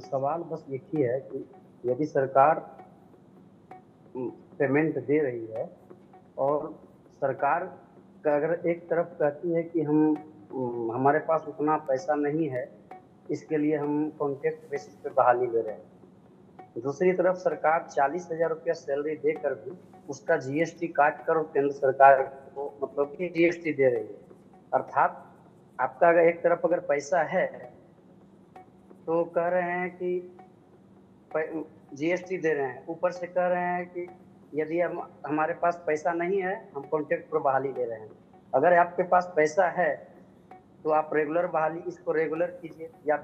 S12: सवाल बस एक ही है कि यदि सरकार पेमेंट दे रही है और सरकार का अगर एक तरफ कहती है कि हमारे पास उतना पैसा नहीं है, इसके लिए हम कॉन्ट्रैक्ट बेसिस पे बहाली दे रहे हैं, दूसरी तरफ सरकार 40,000 रुपया सैलरी देकर भी उसका जीएसटी काट कर केंद्र सरकार को मतलब कि जीएसटी दे रही है। अर्थात आपका अगर एक तरफ अगर पैसा है तो कह रहे हैं कि जीएसटी दे रहे हैं, ऊपर से कह रहे हैं कि यदि हमारे पास पैसा नहीं है हम कॉन्ट्रैक्ट पर बहाली दे रहे हैं। अगर आपके पास पैसा है तो आप रेगुलर बहाली इसको रेगुलर कीजिए या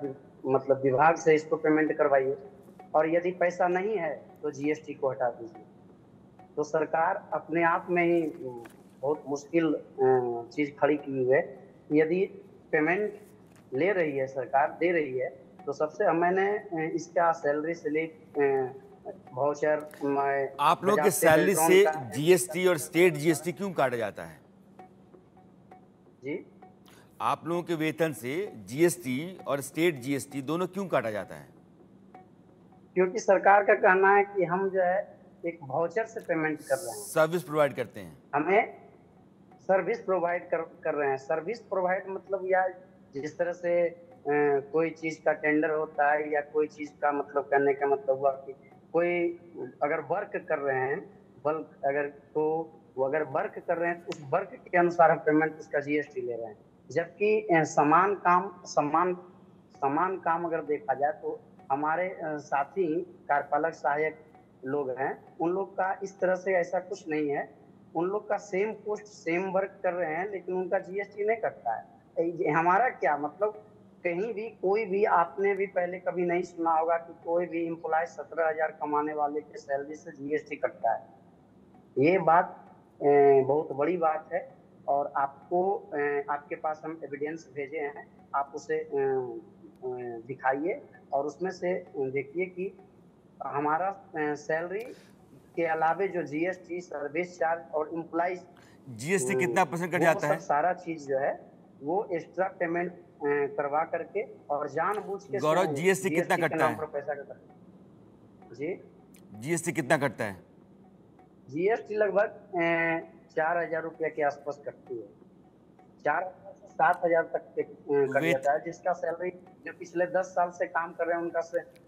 S12: मतलब विभाग से इसको पेमेंट करवाइए, और यदि पैसा नहीं है तो जीएसटी को हटा दीजिए। तो सरकार अपने आप में ही बहुत मुश्किल चीज़ खड़ी की हुई है। यदि पेमेंट ले रही है, सरकार दे रही है, तो सबसे मैंने इसका सैलरी स्लिप, वाउचर,
S1: आप लोगों के सैलरी से जीएसटी और स्टेट जीएसटी क्यों काटा जाता है?
S12: जी,
S1: आप लोगों के वेतन से जीएसटी और स्टेट जीएसटी दोनों क्यों काटा जाता है?
S12: क्योंकि सरकार का कहना है कि हम जो है एक वाउचर से पेमेंट कर रहे हैं,
S1: सर्विस प्रोवाइड करते हैं,
S12: हमें सर्विस प्रोवाइड कर रहे हैं। सर्विस प्रोवाइड मतलब या जिस तरह से कोई चीज का टेंडर होता है या कोई चीज का मतलब करने का मतलब हुआ कि कोई अगर वर्क कर रहे हैं, बल्क अगर, तो वो अगर वर्क कर रहे हैं तो उस वर्क के अनुसार हम पेमेंट उसका जीएसटी ले रहे हैं। जबकि समान काम अगर देखा जाए तो हमारे साथी कार्यपालक सहायक लोग हैं, उन लोग का इस तरह से ऐसा कुछ नहीं है। उन लोग का सेम पोस्ट सेम वर्क कर रहे हैं, लेकिन उनका जीएसटी नहीं कटता है। हमारा क्या मतलब, कहीं भी कोई भी, आपने भी पहले कभी नहीं सुना होगा कि कोई भी एम्प्लॉय 17,000 कमाने वाले के सैलरी से जीएसटी कटता है। ये बात बहुत बड़ी बात है और आपको आपके पास हम एविडेंस भेजे हैं, आप उसे दिखाइए और उसमें से देखिए कि हमारा सैलरी के अलावे जो जीएसटी, सर्विस चार्ज और एम्प्लॉय
S1: जीएसटी कितना % कट जाता है?
S12: सारा चीज जो है वो एक्स्ट्रा पेमेंट करवा करके और जानबूझ के।
S1: गौरव, जीएसटी कितना कटता है?
S12: पैसा कटता है जी।
S1: जीएसटी कितना कटता है?
S12: जीएसटी लगभग 4,000 रुपया के आसपास कटती है। 4,000 से 7,000 तक कट जाता है। जिसका सैलरी जो पिछले 10 साल से काम कर रहे हैं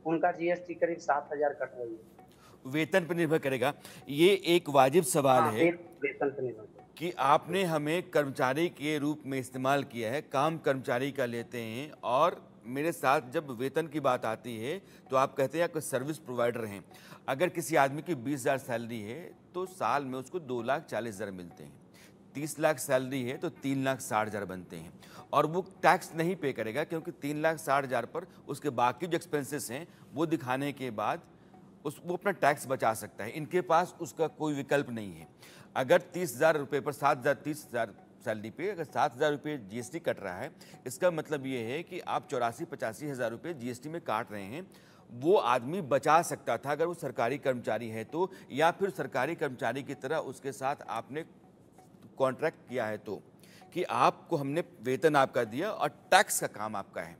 S12: उनका जीएसटी करीब 7,000 कट रही है।
S1: वेतन पर निर्भर करेगा। ये एक वाजिब सवाल है
S12: वेतन पर निर्भर
S1: कि आपने हमें कर्मचारी के रूप में इस्तेमाल किया है, काम कर्मचारी का लेते हैं, और मेरे साथ जब वेतन की बात आती है तो आप कहते हैं आप सर्विस प्रोवाइडर हैं। अगर किसी आदमी की 20,000 सैलरी है तो साल में उसको 2,40,000 मिलते हैं। 30 लाख सैलरी है तो 3,60,000 बनते हैं, और वो टैक्स नहीं पे करेगा क्योंकि 3,60,000 पर उसके बाकी जो एक्सपेंसेस हैं वो दिखाने के बाद वो अपना टैक्स बचा सकता है। इनके पास उसका कोई विकल्प नहीं है। अगर 30,000 रुपये पर 30,000 सैलरी पे अगर 7,000 रुपये जीएसटी कट रहा है, इसका मतलब ये है कि आप 84-85 हज़ार रुपये जीएसटी में काट रहे हैं। वो आदमी बचा सकता था अगर वो सरकारी कर्मचारी है तो, या फिर सरकारी कर्मचारी की तरह उसके साथ आपने कॉन्ट्रैक्ट किया है तो, कि आपको हमने वेतन आपका दिया और टैक्स का काम आपका है।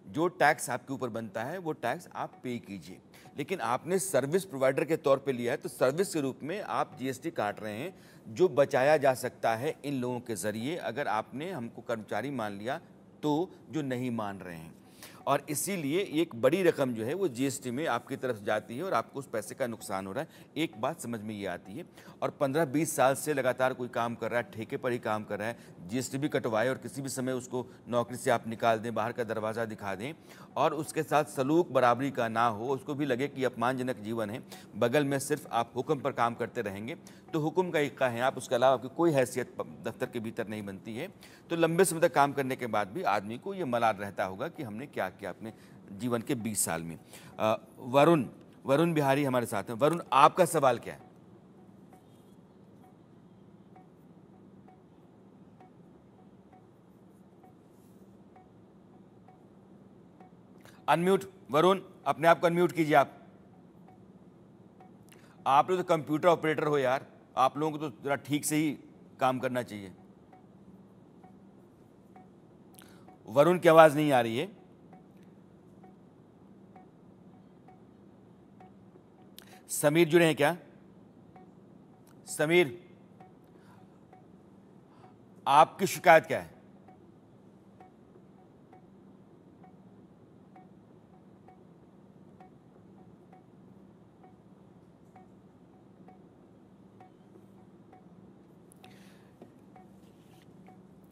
S1: जो टैक्स आपके ऊपर बनता है वो टैक्स आप पे कीजिए। लेकिन आपने सर्विस प्रोवाइडर के तौर पे लिया है तो सर्विस के रूप में आप जीएसटी काट रहे हैं, जो बचाया जा सकता है इन लोगों के ज़रिए अगर आपने हमको कर्मचारी मान लिया तो, जो नहीं मान रहे हैं। और इसीलिए एक बड़ी रकम जो है वो जीएसटी में आपकी तरफ जाती है और आपको उस पैसे का नुकसान हो रहा है। एक बात समझ में ये आती है, और 15-20 साल से लगातार कोई काम कर रहा है, ठेके पर ही काम कर रहा है, जीएसटी भी कटवाए और किसी भी समय उसको नौकरी से आप निकाल दें, बाहर का दरवाज़ा दिखा दें, और उसके साथ सलूक बराबरी का ना हो, उसको भी लगे कि अपमानजनक जीवन है, बगल में सिर्फ आप हुक्म पर काम करते रहेंगे तो हुक्म का इक्का है आप, उसके अलावा आपकी कोई हैसियत दफ्तर के भीतर नहीं बनती है, तो लंबे समय तक काम करने के बाद भी आदमी को ये मलाल रहता होगा कि हमने क्या किया अपने जीवन के 20 साल में। वरुण बिहारी हमारे साथ हैं। वरुण, आपका सवाल क्या है? अनम्यूट वरुण, अपने आप को अनम्यूट कीजिए। आप लोग तो कंप्यूटर ऑपरेटर हो यार, आप लोगों को तो जरा ठीक से ही काम करना चाहिए। वरुण की आवाज नहीं आ रही है। समीर जुड़े हैं क्या? समीर, आपकी शिकायत क्या है?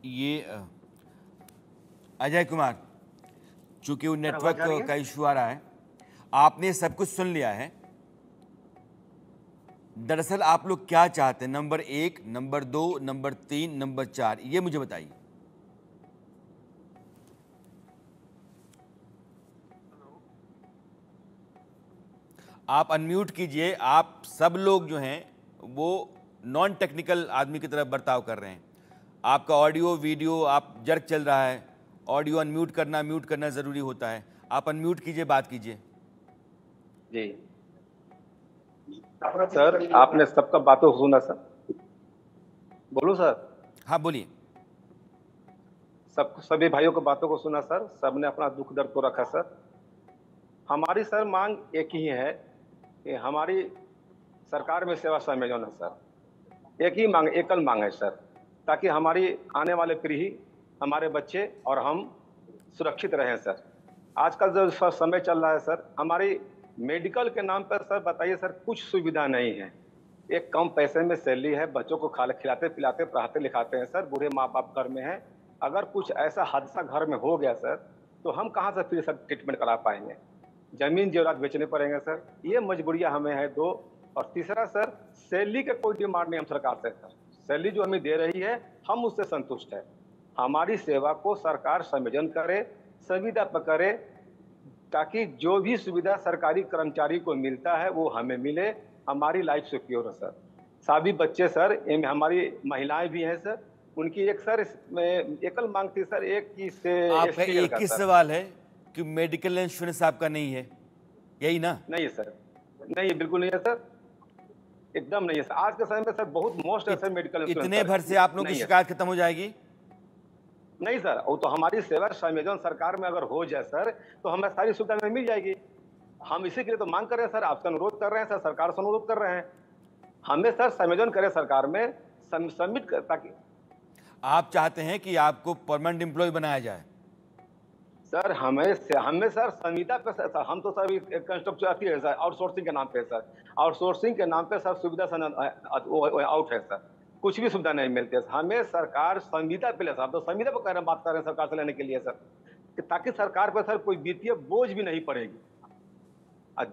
S1: ये अजय कुमार, चूंकि वो नेटवर्क का इशू आ रहा है, आपने सब कुछ सुन लिया है। दरअसल आप लोग क्या चाहते हैं? नंबर 1, नंबर 2, नंबर 3, नंबर 4, ये मुझे बताइए। आप अनम्यूट कीजिए। आप सब लोग जो हैं वो नॉन टेक्निकल आदमी की तरह बर्ताव कर रहे हैं। आपका ऑडियो वीडियो आप जर्क चल रहा है ऑडियो अनम्यूट करना, म्यूट करना ज़रूरी होता है। आप अनम्यूट कीजिए, बात कीजिए।
S8: जी सर, आपने सबका बातों को सुना सर? बोलूं सर?
S1: हाँ बोलिए।
S8: सभी भाइयों की बातों को सुना सर, सबने अपना दुख दर्द को रखा सर। हमारी सर मांग एक ही है कि हमारी सरकार में सेवा संयोजन है सर। एक ही मांग, एकल मांग है सर, ताकि हमारी आने वाले पीढ़ी, हमारे बच्चे और हम सुरक्षित रहें सर। आजकल जो समय चल रहा है सर, हमारी मेडिकल के नाम पर सर बताइए सर, कुछ सुविधा नहीं है। एक कम पैसे में सैलरी है, बच्चों को खिलाते पिलाते पढ़ाते लिखाते हैं सर, बूढ़े माँ बाप घर में हैं। अगर कुछ ऐसा हादसा घर में हो गया सर, तो हम कहाँ से फिर सर ट्रीटमेंट करा पाएंगे? जमीन जेवरात बेचने पड़ेंगे सर। ये मजबूरियां हमें है दो। और तीसरा सर, सैलरी का कोई डिमांड नहीं हम सरकार से सर। सैलरी जो हमें दे रही है, हम उससे संतुष्ट है। हमारी सेवा को सरकार संयोजन करे, संविदा पर करे, ताकि जो भी सुविधा सरकारी कर्मचारी को मिलता है वो हमें मिले। हमारी लाइफ सिक्योर है सर। सभी बच्चे सर, हमारी महिलाएं भी हैं सर, उनकी एक सर एकल मांग थी सर, एक की से
S1: आपका एक ही सवाल है कि मेडिकल इंश्योरेंस आपका नहीं है, यही ना?
S8: नहीं है सर, नहीं, बिल्कुल नहीं है सर, एकदम नहीं है सर। आज के समय में सर बहुत मोस्ट है सर मेडिकल इंश्योरेंस।
S1: इतने भर से आप लोगों की शिकायत खत्म हो जाएगी?
S8: नहीं सर, वो तो हमारी सेवा संयोजन सरकार में अगर हो जाए सर, तो हमें सारी सुविधा मिल जाएगी। हम इसी के लिए तो मांग कर रहे हैं सर, आपसे अनुरोध कर रहे हैं सर, सरकार से अनुरोध कर रहे हैं, हमें सर संयोजन करें सरकार में, सबमिट कर, ताकि
S1: आप चाहते हैं कि आपको परमानेंट एम्प्लॉय बनाया जाए?
S8: सर हमें सर संविदा पे सर, हम तो सर कंस्ट्रक्शन आती है सर, आउटसोर्सिंग के नाम पे सर, आउटसोर्सिंग के नाम पे सर सुविधा आउट है सर, कुछ भी सुविधा नहीं मिलती है। हमें सरकार संविदा पे ले सर, तो संविदा पर बात कर रहे हैं सरकार से लेने के लिए सर, ताकि सरकार पर सर कोई वित्तीय बोझ भी नहीं पड़ेगी।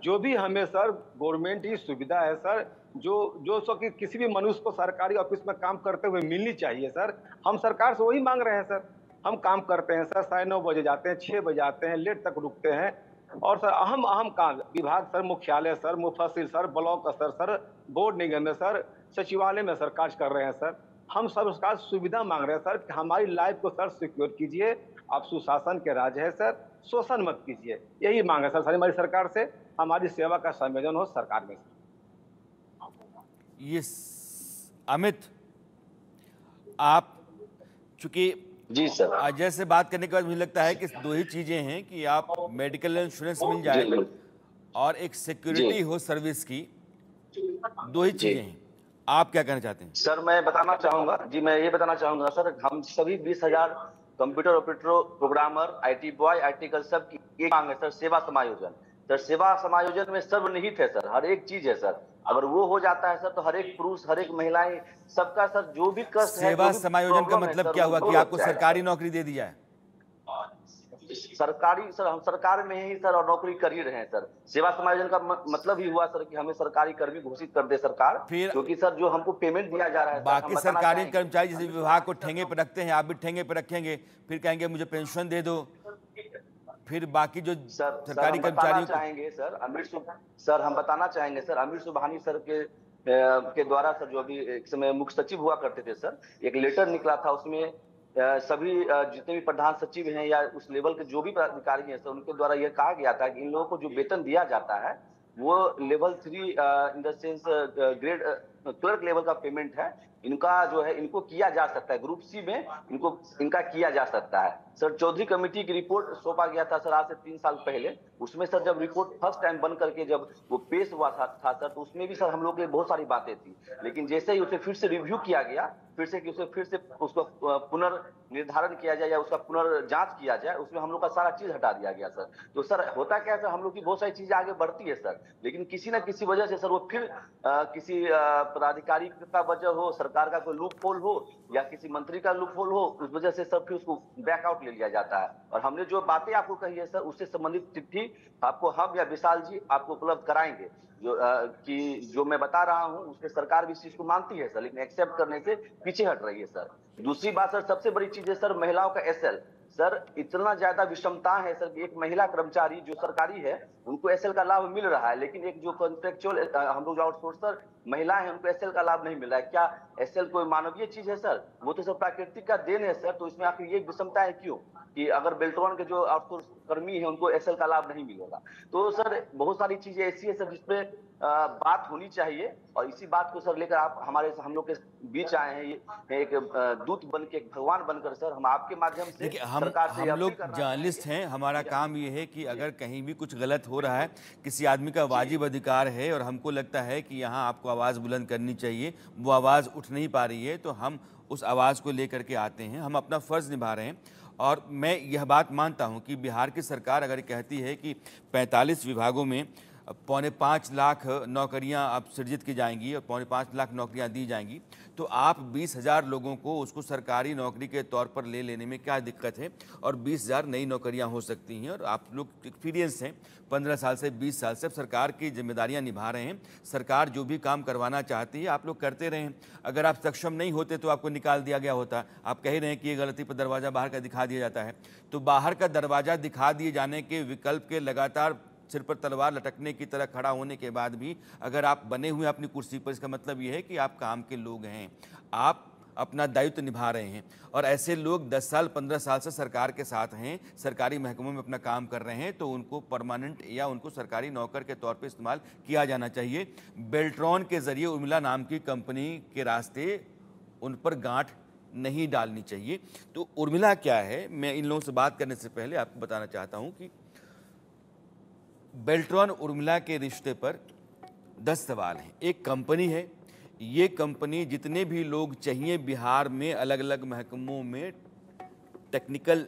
S8: जो भी हमें सर गवर्नमेंट की सुविधा है सर, जो सो कि किसी भी मनुष्य को सरकारी ऑफिस में काम करते हुए मिलनी चाहिए सर, हम सरकार से वही मांग रहे हैं सर। हम काम करते हैं सर, 9:30 बजे जाते हैं, 6 बजे आते हैं, लेट तक रुकते हैं। और सर अहम काम विभाग सर, मुख्यालय सर, मुफस्सिल सर, ब्लॉक स्तर सर, बोर्ड निगम में सर, सचिवालय में सर कार्य कर रहे हैं सर। हम सब उसका सुविधा मांग रहे हैं सर कि हमारी लाइफ को सर सिक्योर कीजिए। आप सुशासन के राज है सर, शोषण मत कीजिए, यही मांग है सर हमारी सरकार से। हमारी सेवा का संयोजन हो सरकार में।
S1: ये अमित, आप चूंकि
S11: जी सर,
S1: अजय से बात करने के बाद मुझे लगता है कि दो ही चीजें हैं कि आप मेडिकल इंश्योरेंस मिल जाए और एक सिक्योरिटी हो सर्विस की, दो ही चीजें हैं। आप क्या कहना चाहते हैं?
S11: सर मैं बताना चाहूंगा जी, मैं ये बताना चाहूंगा सर, हम सभी 20,000 computer operator, programmer, IT boy, IT girl, सब की एक मांग है सर, सेवा समायोजन। सर सेवा समायोजन में सर्वनिहित है सर, हर एक चीज है सर। अगर वो हो जाता है सर, तो हर एक पुरुष, हर एक महिलाएं, सबका सर जो भी कष्ट है,
S1: सेवा समायोजन का मतलब क्या हुआ कि आपको सरकारी नौकरी दे दी जाए?
S11: सरकारी सर, हम सरकार में ही सर और नौकरी कर ही रहे हैं सर। सेवा समायोजन का मतलब ही हुआ सर कि हमें सरकारी कर्मी घोषित कर दे सरकार,
S1: फिर
S11: क्योंकि सर जो हमको पेमेंट दिया जा रहा है,
S1: बाकी सरकारी कर्मचारी जैसे विभाग को ठेंगे पर रखते हैं, आप भी ठेंगे पर रखेंगे, फिर कहेंगे मुझे पेंशन दे दो। फिर बाकी जो सरकारी कर्मचारियों
S11: चाहेंगे सर, हम बताना चाहेंगे सर, अमीर सुबहानी सर के द्वारा सर, जो अभी एक समय मुख्य सचिव हुआ करते थे सर, एक लेटर निकला था, उसमें सभी जितने भी प्रधान सचिव हैं या उस लेवल के जो भी अधिकारी हैं सर, उनके द्वारा यह कहा गया था कि इन लोगों को जो वेतन दिया जाता है वो level 3 in the sense grade clerk level का पेमेंट है, इनका जो है इनको किया जा सकता है, ग्रुप सी में इनका किया जा सकता है। सर चौधरी कमेटी की रिपोर्ट सौंपा गया था सर आज से 3 साल पहले, उसमें सर जब रिपोर्ट फर्स्ट टाइम बन करके जब वो पेश हुआ था सर, तो उसमें भी सर हम लोग के लिए बहुत सारी बातें थी, लेकिन जैसे ही उसे फिर से रिव्यू किया गया, फिर से उसको पुनर्निर्धारण किया जाए या उसका पुनर्जांच किया जाए, उसमें हम लोग का सारा चीज हटा दिया गया सर। तो सर होता क्या है सर, हम लोग की बहुत सारी चीजें आगे बढ़ती है सर, लेकिन किसी न किसी वजह से सर वो फिर किसी पदाधिकारी का वजह हो, सरकार का कोई लूप होल हो या किसी मंत्री का लूप होल हो, उस वजह से सर फिर उसको बैकआउट ले लिया जाता है। और हमने जो बातें आपको कही है सर, उससे संबंधित चिट्ठी आपको हम या विशाल जी आपको उपलब्ध कराएंगे, जो मैं बता रहा हूं उसके सरकार भी इस चीज को मानती है सर, लेकिन एक्सेप्ट करने से पीछे हट रही है सर। दूसरी बात सर, सबसे बड़ी चीज है सर महिलाओं का SL सर इतना ज्यादा विषमता है सर कि एक महिला कर्मचारी जो सरकारी है उनको एसएल का लाभ मिल रहा है, लेकिन एक जो कॉन्ट्रेक्चुअल हम लोग जो आउटसोर्सर महिला है उनको एसएल का लाभ नहीं मिल रहा है। क्या एसएल कोई मानवीय चीज है सर? वो तो सर प्राकृतिक का देन है सर। तो इसमें आखिर ये विषमता है क्यों कि अगर बेल्ट्रॉन के जो आउटसोर्स कर्मी है उनको एसएल का लाभ नहीं मिलेगा? तो सर बहुत सारी चीजें ऐसी है सर जिसपे बात होनी चाहिए, और इसी बात को सर लेकर आप हम लोग के बीच आए हैं, ये एक दूत बन के, एक भगवान बनकर सर हम आपके माध्यम से सरकार से
S1: हम लोग जर्नलिस्ट हैं, हमारा काम ये है कि अगर कहीं भी कुछ गलत हो रहा है, किसी आदमी का वाजिब अधिकार है और हमको लगता है कि यहाँ आपको आवाज़ बुलंद करनी चाहिए, वो आवाज़ उठ नहीं पा रही है, तो हम उस आवाज़ को लेकर के आते हैं, हम अपना फ़र्ज़ निभा रहे हैं। और मैं यह बात मानता हूँ कि बिहार की सरकार अगर कहती है कि 45 विभागों में 4.25 लाख नौकरियां अब सृजित की जाएंगी और 4.25 लाख नौकरियां दी जाएंगी, तो आप 20,000 लोगों को उसको सरकारी नौकरी के तौर पर ले लेने में क्या दिक्कत है? और 20,000 नई नौकरियां हो सकती हैं। और आप लोग एक्सपीरियंस हैं, 15 साल से 20 साल से सरकार की जिम्मेदारियां निभा रहे हैं। सरकार जो भी काम करवाना चाहती है आप लोग करते रहें। अगर आप सक्षम नहीं होते तो आपको निकाल दिया गया होता। आप कह रहे हैं कि ये गलती पर दरवाज़ा बाहर का दिखा दिया जाता है, तो बाहर का दरवाज़ा दिखा दिए जाने के विकल्प के लगातार सिर पर तलवार लटकने की तरह खड़ा होने के बाद भी अगर आप बने हुए अपनी कुर्सी पर, इसका मतलब ये है कि आप काम के लोग हैं, आप अपना दायित्व निभा रहे हैं। और ऐसे लोग 10 साल 15 साल से सरकार के साथ हैं, सरकारी महकमों में अपना काम कर रहे हैं, तो उनको परमानेंट या उनको सरकारी नौकर के तौर पे इस्तेमाल किया जाना चाहिए। बेल्ट्रॉन के ज़रिए उर्मिला नाम की कंपनी के रास्ते उन पर गांठ नहीं डालनी चाहिए। तो उर्मिला क्या है, मैं इन लोगों से बात करने से पहले आपको बताना चाहता हूँ कि बेल्ट्रॉन उर्मिला के रिश्ते पर 10 सवाल हैं। एक कंपनी है, ये कंपनी जितने भी लोग चाहिए बिहार में अलग अलग महकमों में टेक्निकल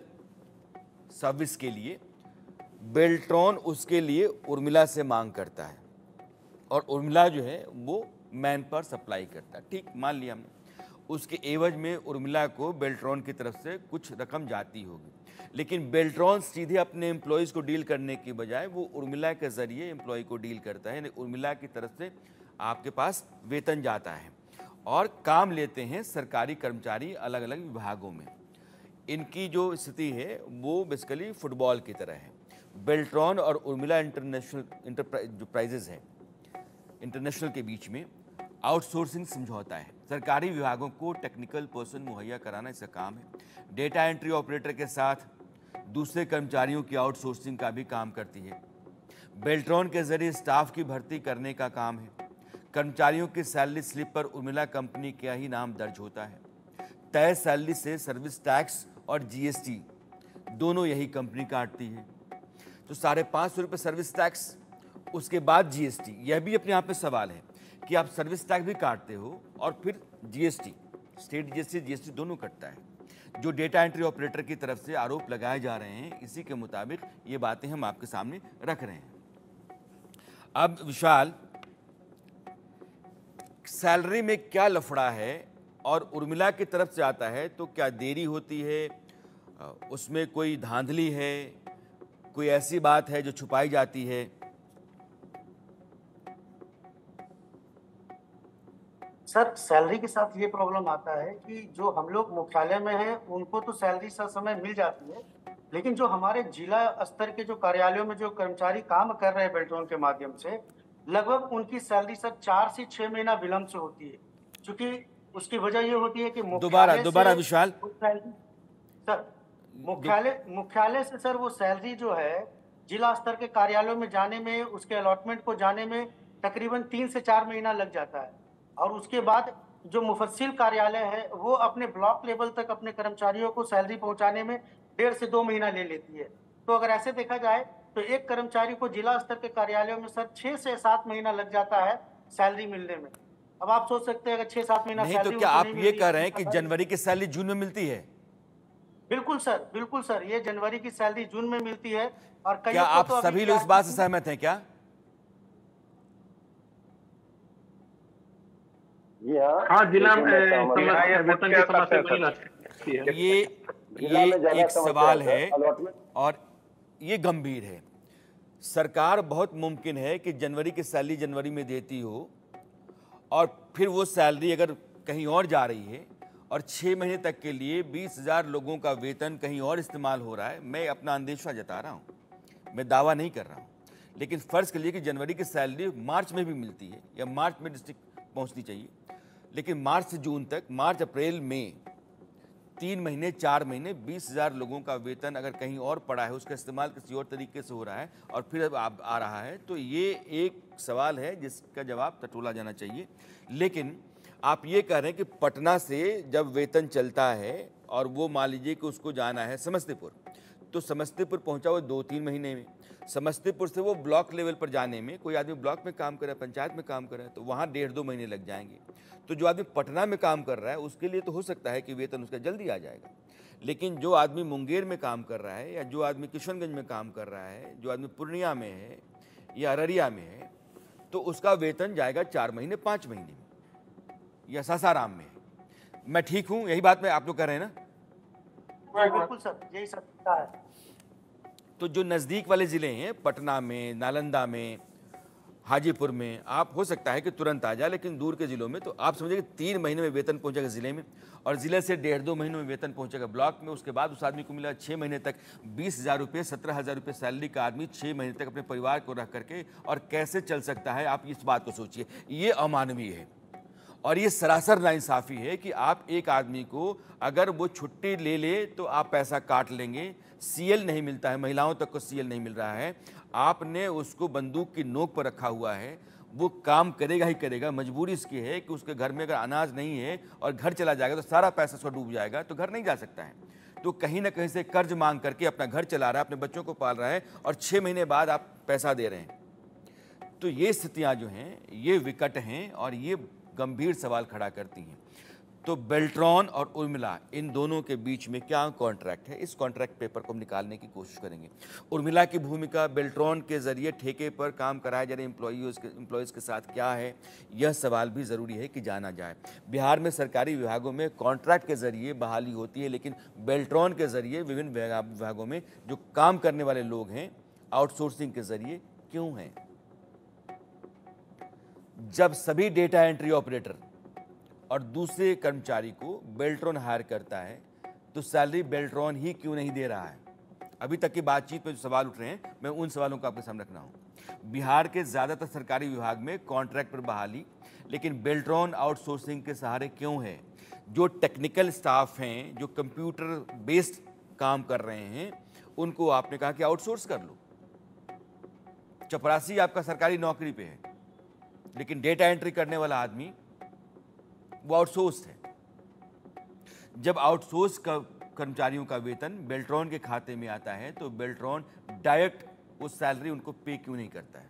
S1: सर्विस के लिए, बेल्ट्रॉन उसके लिए उर्मिला से मांग करता है और उर्मिला जो है वो मैन पावर सप्लाई करता है। ठीक, मान लिया हमने, उसके एवज में उर्मिला को बेल्ट्रॉन की तरफ से कुछ रकम जाती होगी, लेकिन बेल्ट्रॉन सीधे अपने एम्प्लॉयज़ को डील करने की बजाय वो उर्मिला के ज़रिए एम्प्लॉय को डील करता है। यानी उर्मिला की तरफ से आपके पास वेतन जाता है और काम लेते हैं सरकारी कर्मचारी अलग अलग विभागों में। इनकी जो स्थिति है वो बेसिकली फुटबॉल की तरह है। बेल्ट्रॉन और उर्मिला इंटरप्राइजेज है, इंटरनेशनल के बीच में आउटसोर्सिंग समझौता है। सरकारी विभागों को टेक्निकल पर्सन मुहैया कराना इसका काम है। डेटा एंट्री ऑपरेटर के साथ दूसरे कर्मचारियों की आउटसोर्सिंग का भी काम करती है। बेल्ट्रॉन के जरिए स्टाफ की भर्ती करने का काम है। कर्मचारियों की सैलरी स्लिप पर उर्मिला कंपनी का ही नाम दर्ज होता है। तय सैलरी से सर्विस टैक्स और जीएसटी दोनों यही कंपनी काटती है। तो 550 रुपये सर्विस टैक्स, उसके बाद जीएसटी। यह भी अपने आप में सवाल है कि आप सर्विस टैक्स भी काटते हो और फिर जीएसटी, स्टेट जीएसटी दोनों कटता है। जो डेटा एंट्री ऑपरेटर की तरफ से आरोप लगाए जा रहे हैं, इसी के मुताबिक ये बातें हम आपके सामने रख रहे हैं। अब विशाल, सैलरी में क्या लफड़ा है और उर्मिला की तरफ से आता है तो क्या देरी होती है, उसमें कोई धांधली है, कोई ऐसी बात है जो छुपाई जाती है?
S12: सर, सैलरी के साथ ये प्रॉब्लम आता है कि जो हम लोग मुख्यालय में हैं उनको तो सैलरी समय मिल जाती है, लेकिन जो हमारे जिला स्तर के जो कार्यालयों में जो कर्मचारी काम कर रहे हैं बेल्ट्रॉन के माध्यम से, लगभग उनकी सैलरी सर 4 से 6 महीना विलम्ब से होती है। क्योंकि उसकी वजह ये होती है कि
S1: दोबारा विशाल
S12: सर, मुख्यालय से सर वो सैलरी जो है जिला स्तर के कार्यालयों में जाने में, उसके अलॉटमेंट को जाने में तकरीबन 3 से 4 महीना लग जाता है। और उसके बाद जो मुफस्सिल कार्यालय है वो अपने ब्लॉक लेवल तक अपने कर्मचारियों को सैलरी पहुंचाने में 1.5 से 2 महीना ले लेती है। तो अगर ऐसे देखा जाए तो एक कर्मचारी को जिला स्तर के कार्यालयों में सर 6 से 7 महीना लग जाता है सैलरी मिलने में। अब आप सोच सकते हैं अगर 6-7 महीना
S1: नहीं, तो क्या आप ये कह रहे हैं कि जनवरी की सैलरी जून में मिलती है?
S12: बिल्कुल सर, ये जनवरी की सैलरी जून में मिलती है। और
S1: क्या आप सभी लोग इस बात से सहमत हैं क्या?
S9: हाँ, जिला में वेतन की समस्या नहीं लगती है।
S1: ये एक सवाल है और ये गंभीर है। सरकार बहुत मुमकिन है कि जनवरी की सैलरी जनवरी में देती हो और फिर वो सैलरी अगर कहीं और जा रही है और 6 महीने तक के लिए 20,000 लोगों का वेतन कहीं और इस्तेमाल हो रहा है, मैं अपना अंदेशा जता रहा हूँ, मैं दावा नहीं कर रहा हूँ। लेकिन फ़र्ज़ करिए कि जनवरी की सैलरी मार्च में भी मिलती है या मार्च में डिस्ट्रिक्ट पहुँचनी चाहिए, लेकिन मार्च से जून तक, मार्च अप्रैल मई 3 महीने 4 महीने 20,000 लोगों का वेतन अगर कहीं और पड़ा है, उसका इस्तेमाल किसी और तरीके से हो रहा है और फिर अब आ रहा है, तो ये एक सवाल है जिसका जवाब टटोला जाना चाहिए। लेकिन आप ये कह रहे हैं कि पटना से जब वेतन चलता है और वो मान लीजिए कि उसको जाना है समस्तीपुर, तो समस्तीपुर पहुंचा वो 2-3 महीने में, समस्तीपुर से वो ब्लॉक लेवल पर जाने में, कोई आदमी ब्लॉक में काम कर रहा है, पंचायत में काम कर रहा है, तो वहाँ 1.5-2 महीने लग जाएंगे। तो जो आदमी पटना में काम कर रहा है उसके लिए तो हो सकता है कि वेतन उसका जल्दी आ जाएगा, लेकिन जो आदमी मुंगेर में काम कर रहा है या जो आदमी किशनगंज में काम कर रहा है, जो आदमी पूर्णिया में है या अररिया में है, तो उसका वेतन जाएगा 4 महीने 5 महीने में, या सासाराम में है। मैं ठीक हूँ? यही बात मैं आप लोग कह रहे हैं ना?
S12: बिल्कुल सर, यही सत्ता है।
S1: तो जो नज़दीक वाले ज़िले हैं, पटना में, नालंदा में, हाजीपुर में, आप हो सकता है कि तुरंत आ जाए, लेकिन दूर के ज़िलों में तो आप समझिए कि 3 महीने में वेतन पहुंचेगा ज़िले में, और ज़िले से 1.5-2 महीनों में वेतन पहुंचेगा ब्लॉक में। उसके बाद उस आदमी को मिला 6 महीने तक 20,000 रुपये, 17,000 रुपये सैलरी का आदमी 6 महीने तक अपने परिवार को रख करके और कैसे चल सकता है? आप इस बात को सोचिए। ये अमानवीय है और ये सरासर नाइंसाफ़ी है कि आप एक आदमी को अगर वो छुट्टी ले ले तो आप पैसा काट लेंगे, सीएल नहीं मिलता है, महिलाओं तक को सीएल नहीं मिल रहा है, आपने उसको बंदूक की नोक पर रखा हुआ है, वो काम करेगा ही करेगा, मजबूरी इसकी है कि उसके घर में अगर अनाज नहीं है और घर चला जाएगा तो सारा पैसा उसका डूब जाएगा, तो घर नहीं जा सकता है, तो कहीं ना कहीं से कर्ज मांग करके अपना घर चला रहा है, अपने बच्चों को पाल रहा है और 6 महीने बाद आप पैसा दे रहे हैं। तो ये स्थितियाँ जो हैं ये विकट हैं और ये गंभीर सवाल खड़ा करती हैं। तो बेल्ट्रॉन और उर्मिला, इन दोनों के बीच में क्या कॉन्ट्रैक्ट है? इस कॉन्ट्रैक्ट पेपर को हम निकालने की कोशिश करेंगे। उर्मिला की भूमिका बेल्ट्रॉन के जरिए ठेके पर काम कराए जा रहे एम्प्लॉयज़ के साथ क्या है, यह सवाल भी ज़रूरी है कि जाना जाए। बिहार में सरकारी विभागों में कॉन्ट्रैक्ट के जरिए बहाली होती है, लेकिन बेल्ट्रॉन के जरिए विभिन्न विभागों में जो काम करने वाले लोग हैं आउटसोर्सिंग के जरिए क्यों हैं? जब सभी डेटा एंट्री ऑपरेटर और दूसरे कर्मचारी को बेल्ट्रॉन हायर करता है तो सैलरी बेल्ट्रॉन ही क्यों नहीं दे रहा है? अभी तक की बातचीत में जो सवाल उठ रहे हैं, मैं उन सवालों को आपके सामने रखना हूँ। बिहार के ज़्यादातर सरकारी विभाग में कॉन्ट्रैक्ट पर बहाली, लेकिन बेल्ट्रॉन आउटसोर्सिंग के सहारे क्यों है? जो टेक्निकल स्टाफ हैं, जो कंप्यूटर बेस्ड काम कर रहे हैं, उनको आपने कहा कि आउटसोर्स कर लो। चपरासी आपका सरकारी नौकरी पे है, लेकिन डेटा एंट्री करने वाला आदमी वो आउटसोर्स है। जब आउटसोर्स का कर्मचारियों का वेतन बेल्ट्रॉन के खाते में आता है तो बेल्ट्रॉन डायरेक्ट वो सैलरी उनको पे क्यों नहीं करता है?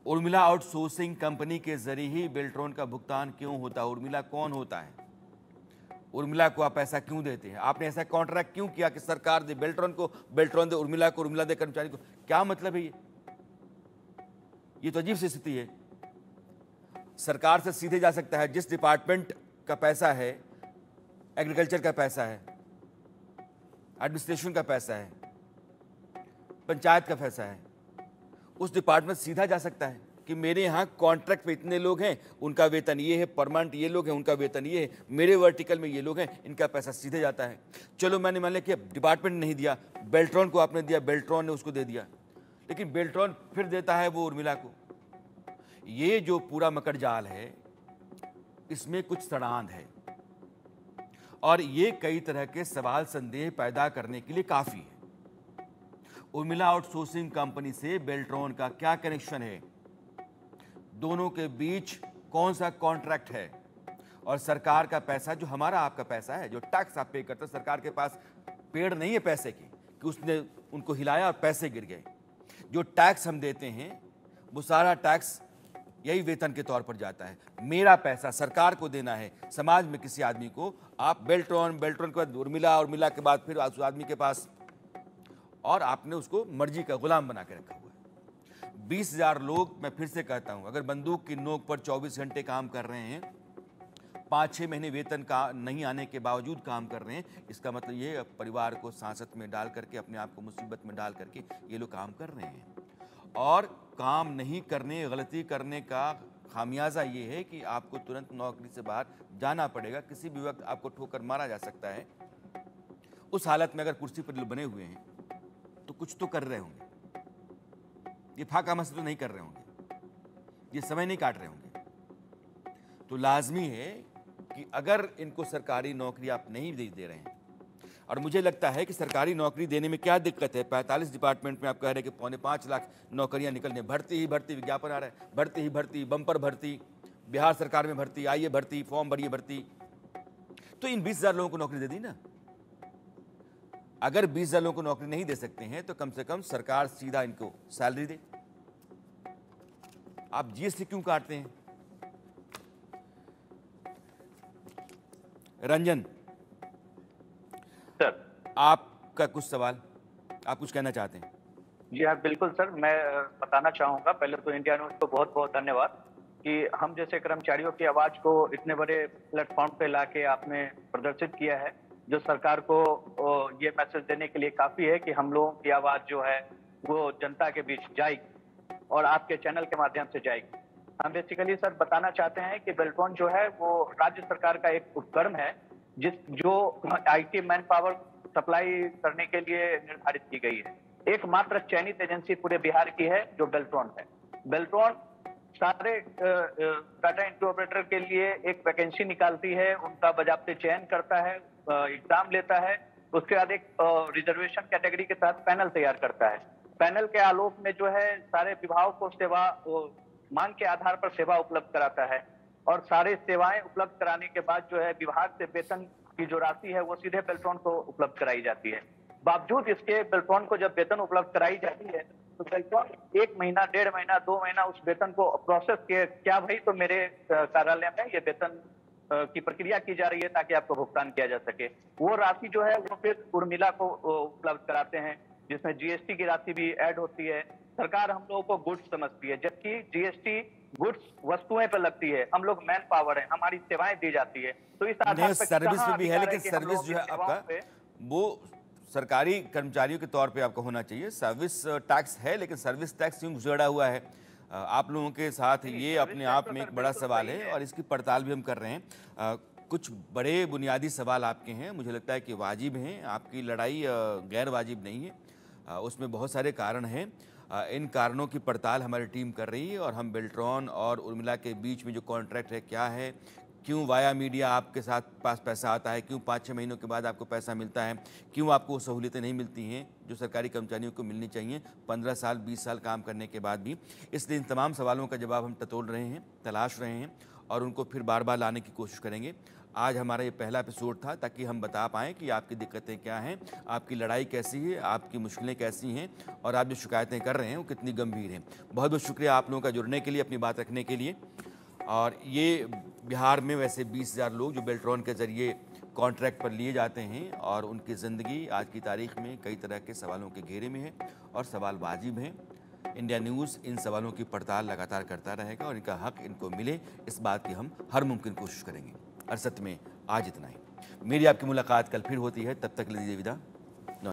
S1: उर्मिला आउटसोर्सिंग कंपनी के जरिए ही बेल्ट्रॉन का भुगतान क्यों होता है? उर्मिला कौन होता है? उर्मिला को आप पैसा क्यों देते हैं? आपने ऐसा कॉन्ट्रैक्ट क्यों किया कि सरकार दे बेल्ट्रॉन को, बेल्ट्रॉन दे उर्मिला को, उर्मिला दे कर्मचारी को? क्या मतलब है ये तो अजीब सी स्थिति है। सरकार से सीधे जा सकता है, जिस डिपार्टमेंट का पैसा है, एग्रीकल्चर का पैसा है, एडमिनिस्ट्रेशन का पैसा है, पंचायत का पैसा है, उस डिपार्टमेंट सीधा जा सकता है कि मेरे यहाँ कॉन्ट्रैक्ट पे इतने लोग हैं, उनका वेतन ये है, परमानेंट ये लोग हैं, उनका वेतन ये है, मेरे वर्टिकल में ये लोग हैं, इनका पैसा सीधे जाता है। चलो मैंने मान लिया कि डिपार्टमेंट नहीं दिया, बेल्ट्रॉन को आपने दिया, बेल्ट्रॉन ने उसको दे दिया, लेकिन बेल्ट्रॉन फिर देता है वो उर्मिला को। ये जो पूरा मकर जाल है, इसमें कुछ सड़ांध है और ये कई तरह के सवाल संदेह पैदा करने के लिए काफ़ी है। उर्मिला आउटसोर्सिंग कंपनी से बेल्ट्रॉन का क्या कनेक्शन है? दोनों के बीच कौन सा कॉन्ट्रैक्ट है? और सरकार का पैसा, जो हमारा आपका पैसा है, जो टैक्स आप पे करते हैं, सरकार के पास पेड़ नहीं है पैसे की कि उसने उनको हिलाया और पैसे गिर गए। जो टैक्स हम देते हैं वो सारा टैक्स यही वेतन के तौर पर जाता है। मेरा पैसा सरकार को देना है, समाज में किसी आदमी को। आप बेल्ट्रॉन के बाद उर्मिला के बाद फिर उस आदमी के पास, और आपने उसको मर्जी का गुलाम बना के रखा हुआ है। 20,000 लोग, मैं फिर से कहता हूं, अगर बंदूक की नोक पर 24 घंटे काम कर रहे हैं, 5-6 महीने वेतन का नहीं आने के बावजूद काम कर रहे हैं, इसका मतलब ये परिवार को सांसत में डाल करके, अपने आप को मुसीबत में डाल करके ये लोग काम कर रहे हैं। और काम नहीं करने, गलती करने का खामियाजा ये है कि आपको तुरंत नौकरी से बाहर जाना पड़ेगा, किसी भी वक्त आपको ठोकर मारा जा सकता है। उस हालत में अगर कुर्सी पर बने हुए हैं तो कुछ तो कर रहे होंगे, ये फाका मस्ती तो नहीं कर रहे होंगे, ये समय नहीं काट रहे होंगे। तो लाजमी है कि अगर इनको सरकारी नौकरी आप नहीं दे रहे हैं, और मुझे लगता है कि सरकारी नौकरी देने में क्या दिक्कत है। 45 डिपार्टमेंट में आप कह रहे हैं कि 5.25 लाख नौकरियां निकलने, भर्ती ही भर्ती, विज्ञापन आ रहा है, भर्ती ही भर्ती, बम्पर भर्ती, बिहार सरकार में भर्ती, आइए भर्ती, फॉर्म भरिए भर्ती। तो इन 20,000 लोगों को नौकरी दे दी ना। अगर 20,000 लोगों को नौकरी नहीं दे सकते हैं तो कम से कम सरकार सीधा इनको सैलरी दे। आप जीएसटी क्यों काटते हैं? रंजन
S9: सर,
S1: आपका कुछ सवाल, आप कुछ कहना चाहते हैं?
S9: जी हाँ बिल्कुल सर, मैं बताना चाहूँगा। पहले तो इंडिया न्यूज़ को बहुत बहुत धन्यवाद कि हम जैसे कर्मचारियों की आवाज़ को इतने बड़े प्लेटफॉर्म पे लाके आपने प्रदर्शित किया है, जो सरकार को ये मैसेज देने के लिए काफ़ी है कि हम लोगों की आवाज़ जो है वो जनता के बीच जाएगी और आपके चैनल के माध्यम से जाएगी। हम बेसिकली सर बताना चाहते हैं कि बेल्ट्रॉन जो है वो राज्य सरकार का एक उपक्रम है जो IT मैन पावर सप्लाई करने के लिए निर्धारित की गई है। एकमात्र चयनित एजेंसी पूरे बिहार की है जो बेल्ट्रॉन है। बेल्ट्रॉन सारे डाटा एंट्री ऑपरेटर के लिए एक वैकेंसी निकालती है, उनका बाजाबते चयन करता है, एग्जाम लेता है, उसके बाद एक रिजर्वेशन कैटेगरी के तहत पैनल तैयार करता है। पैनल के आलोक में जो है सारे विभागों को सेवा मांग के आधार पर सेवा उपलब्ध कराता है और सारे सेवाएं उपलब्ध कराने के बाद जो है विभाग से वेतन की जो राशि है वो सीधे बेल्ट्रॉन को उपलब्ध कराई जाती है। बावजूद इसके बेल्ट्रॉन को जब वेतन उपलब्ध कराई जाती है तो बेल्ट्रॉन 1 महीना, 1.5 महीना, 2 महीना उस वेतन को प्रोसेस किए, क्या भाई तो मेरे कार्यालय में ये वेतन की प्रक्रिया की जा रही है ताकि आपको भुगतान किया जा सके। वो राशि जो है वो फिर उर्मिला को उपलब्ध कराते हैं, जिसमें GST की राशि भी ऐड होती है। सरकार हम लोगों को गुड्स समझती है, जबकि GST गुड्स वस्तुएं पर लगती है, हम लोग मैन पावर है, हमारी सेवाएं दी जाती है। तो इस आधार पर
S1: सर्विस में भी है, लेकिन सर्विस जो है आपका वो सरकारी कर्मचारियों के तौर पे आपको होना चाहिए। सर्विस टैक्स है, लेकिन सर्विस टैक्स क्यों जुड़ा हुआ है आप लोगों के साथ, ये अपने आप में एक बड़ा सवाल है और इसकी पड़ताल भी हम कर रहे हैं। कुछ बड़े बुनियादी सवाल आपके हैं, मुझे लगता है कि वाजिब हैं, आपकी लड़ाई गैर वाजिब नहीं है, उसमें बहुत सारे कारण हैं। इन कारणों की पड़ताल हमारी टीम कर रही है और हम बेल्ट्रॉन और उर्मिला के बीच में जो कॉन्ट्रैक्ट है क्या है, क्यों वाया मीडिया आपके साथ पास पैसा आता है, क्यों 5-6 महीनों के बाद आपको पैसा मिलता है, क्यों आपको वो सहूलियतें नहीं मिलती हैं जो सरकारी कर्मचारियों को मिलनी चाहिए 15 साल 20 साल काम करने के बाद भी। इसलिए इन तमाम सवालों का जवाब हम टटोल रहे हैं, तलाश रहे हैं और उनको फिर बार बार लाने की कोशिश करेंगे। आज हमारा ये पहला एपिसोड था ताकि हम बता पाएँ कि आपकी दिक्कतें क्या हैं, आपकी लड़ाई कैसी है, आपकी मुश्किलें कैसी हैं और आप जो शिकायतें कर रहे हैं वो कितनी गंभीर हैं। बहुत बहुत शुक्रिया आप लोगों का जुड़ने के लिए, अपनी बात रखने के लिए। और ये बिहार में वैसे 20,000 लोग जो बेल्ट्रॉन के ज़रिए कॉन्ट्रैक्ट पर लिए जाते हैं और उनकी ज़िंदगी आज की तारीख में कई तरह के सवालों के घेरे में है और सवाल वाजिब हैं। इंडिया न्यूज़ इन सवालों की पड़ताल लगातार करता रहेगा और इनका हक इनको मिले, इस बात की हम हर मुमकिन कोशिश करेंगे। अरसत में आज इतना ही। मेरी आपकी मुलाकात कल फिर होती है, तब तक ले दीजिए विदा।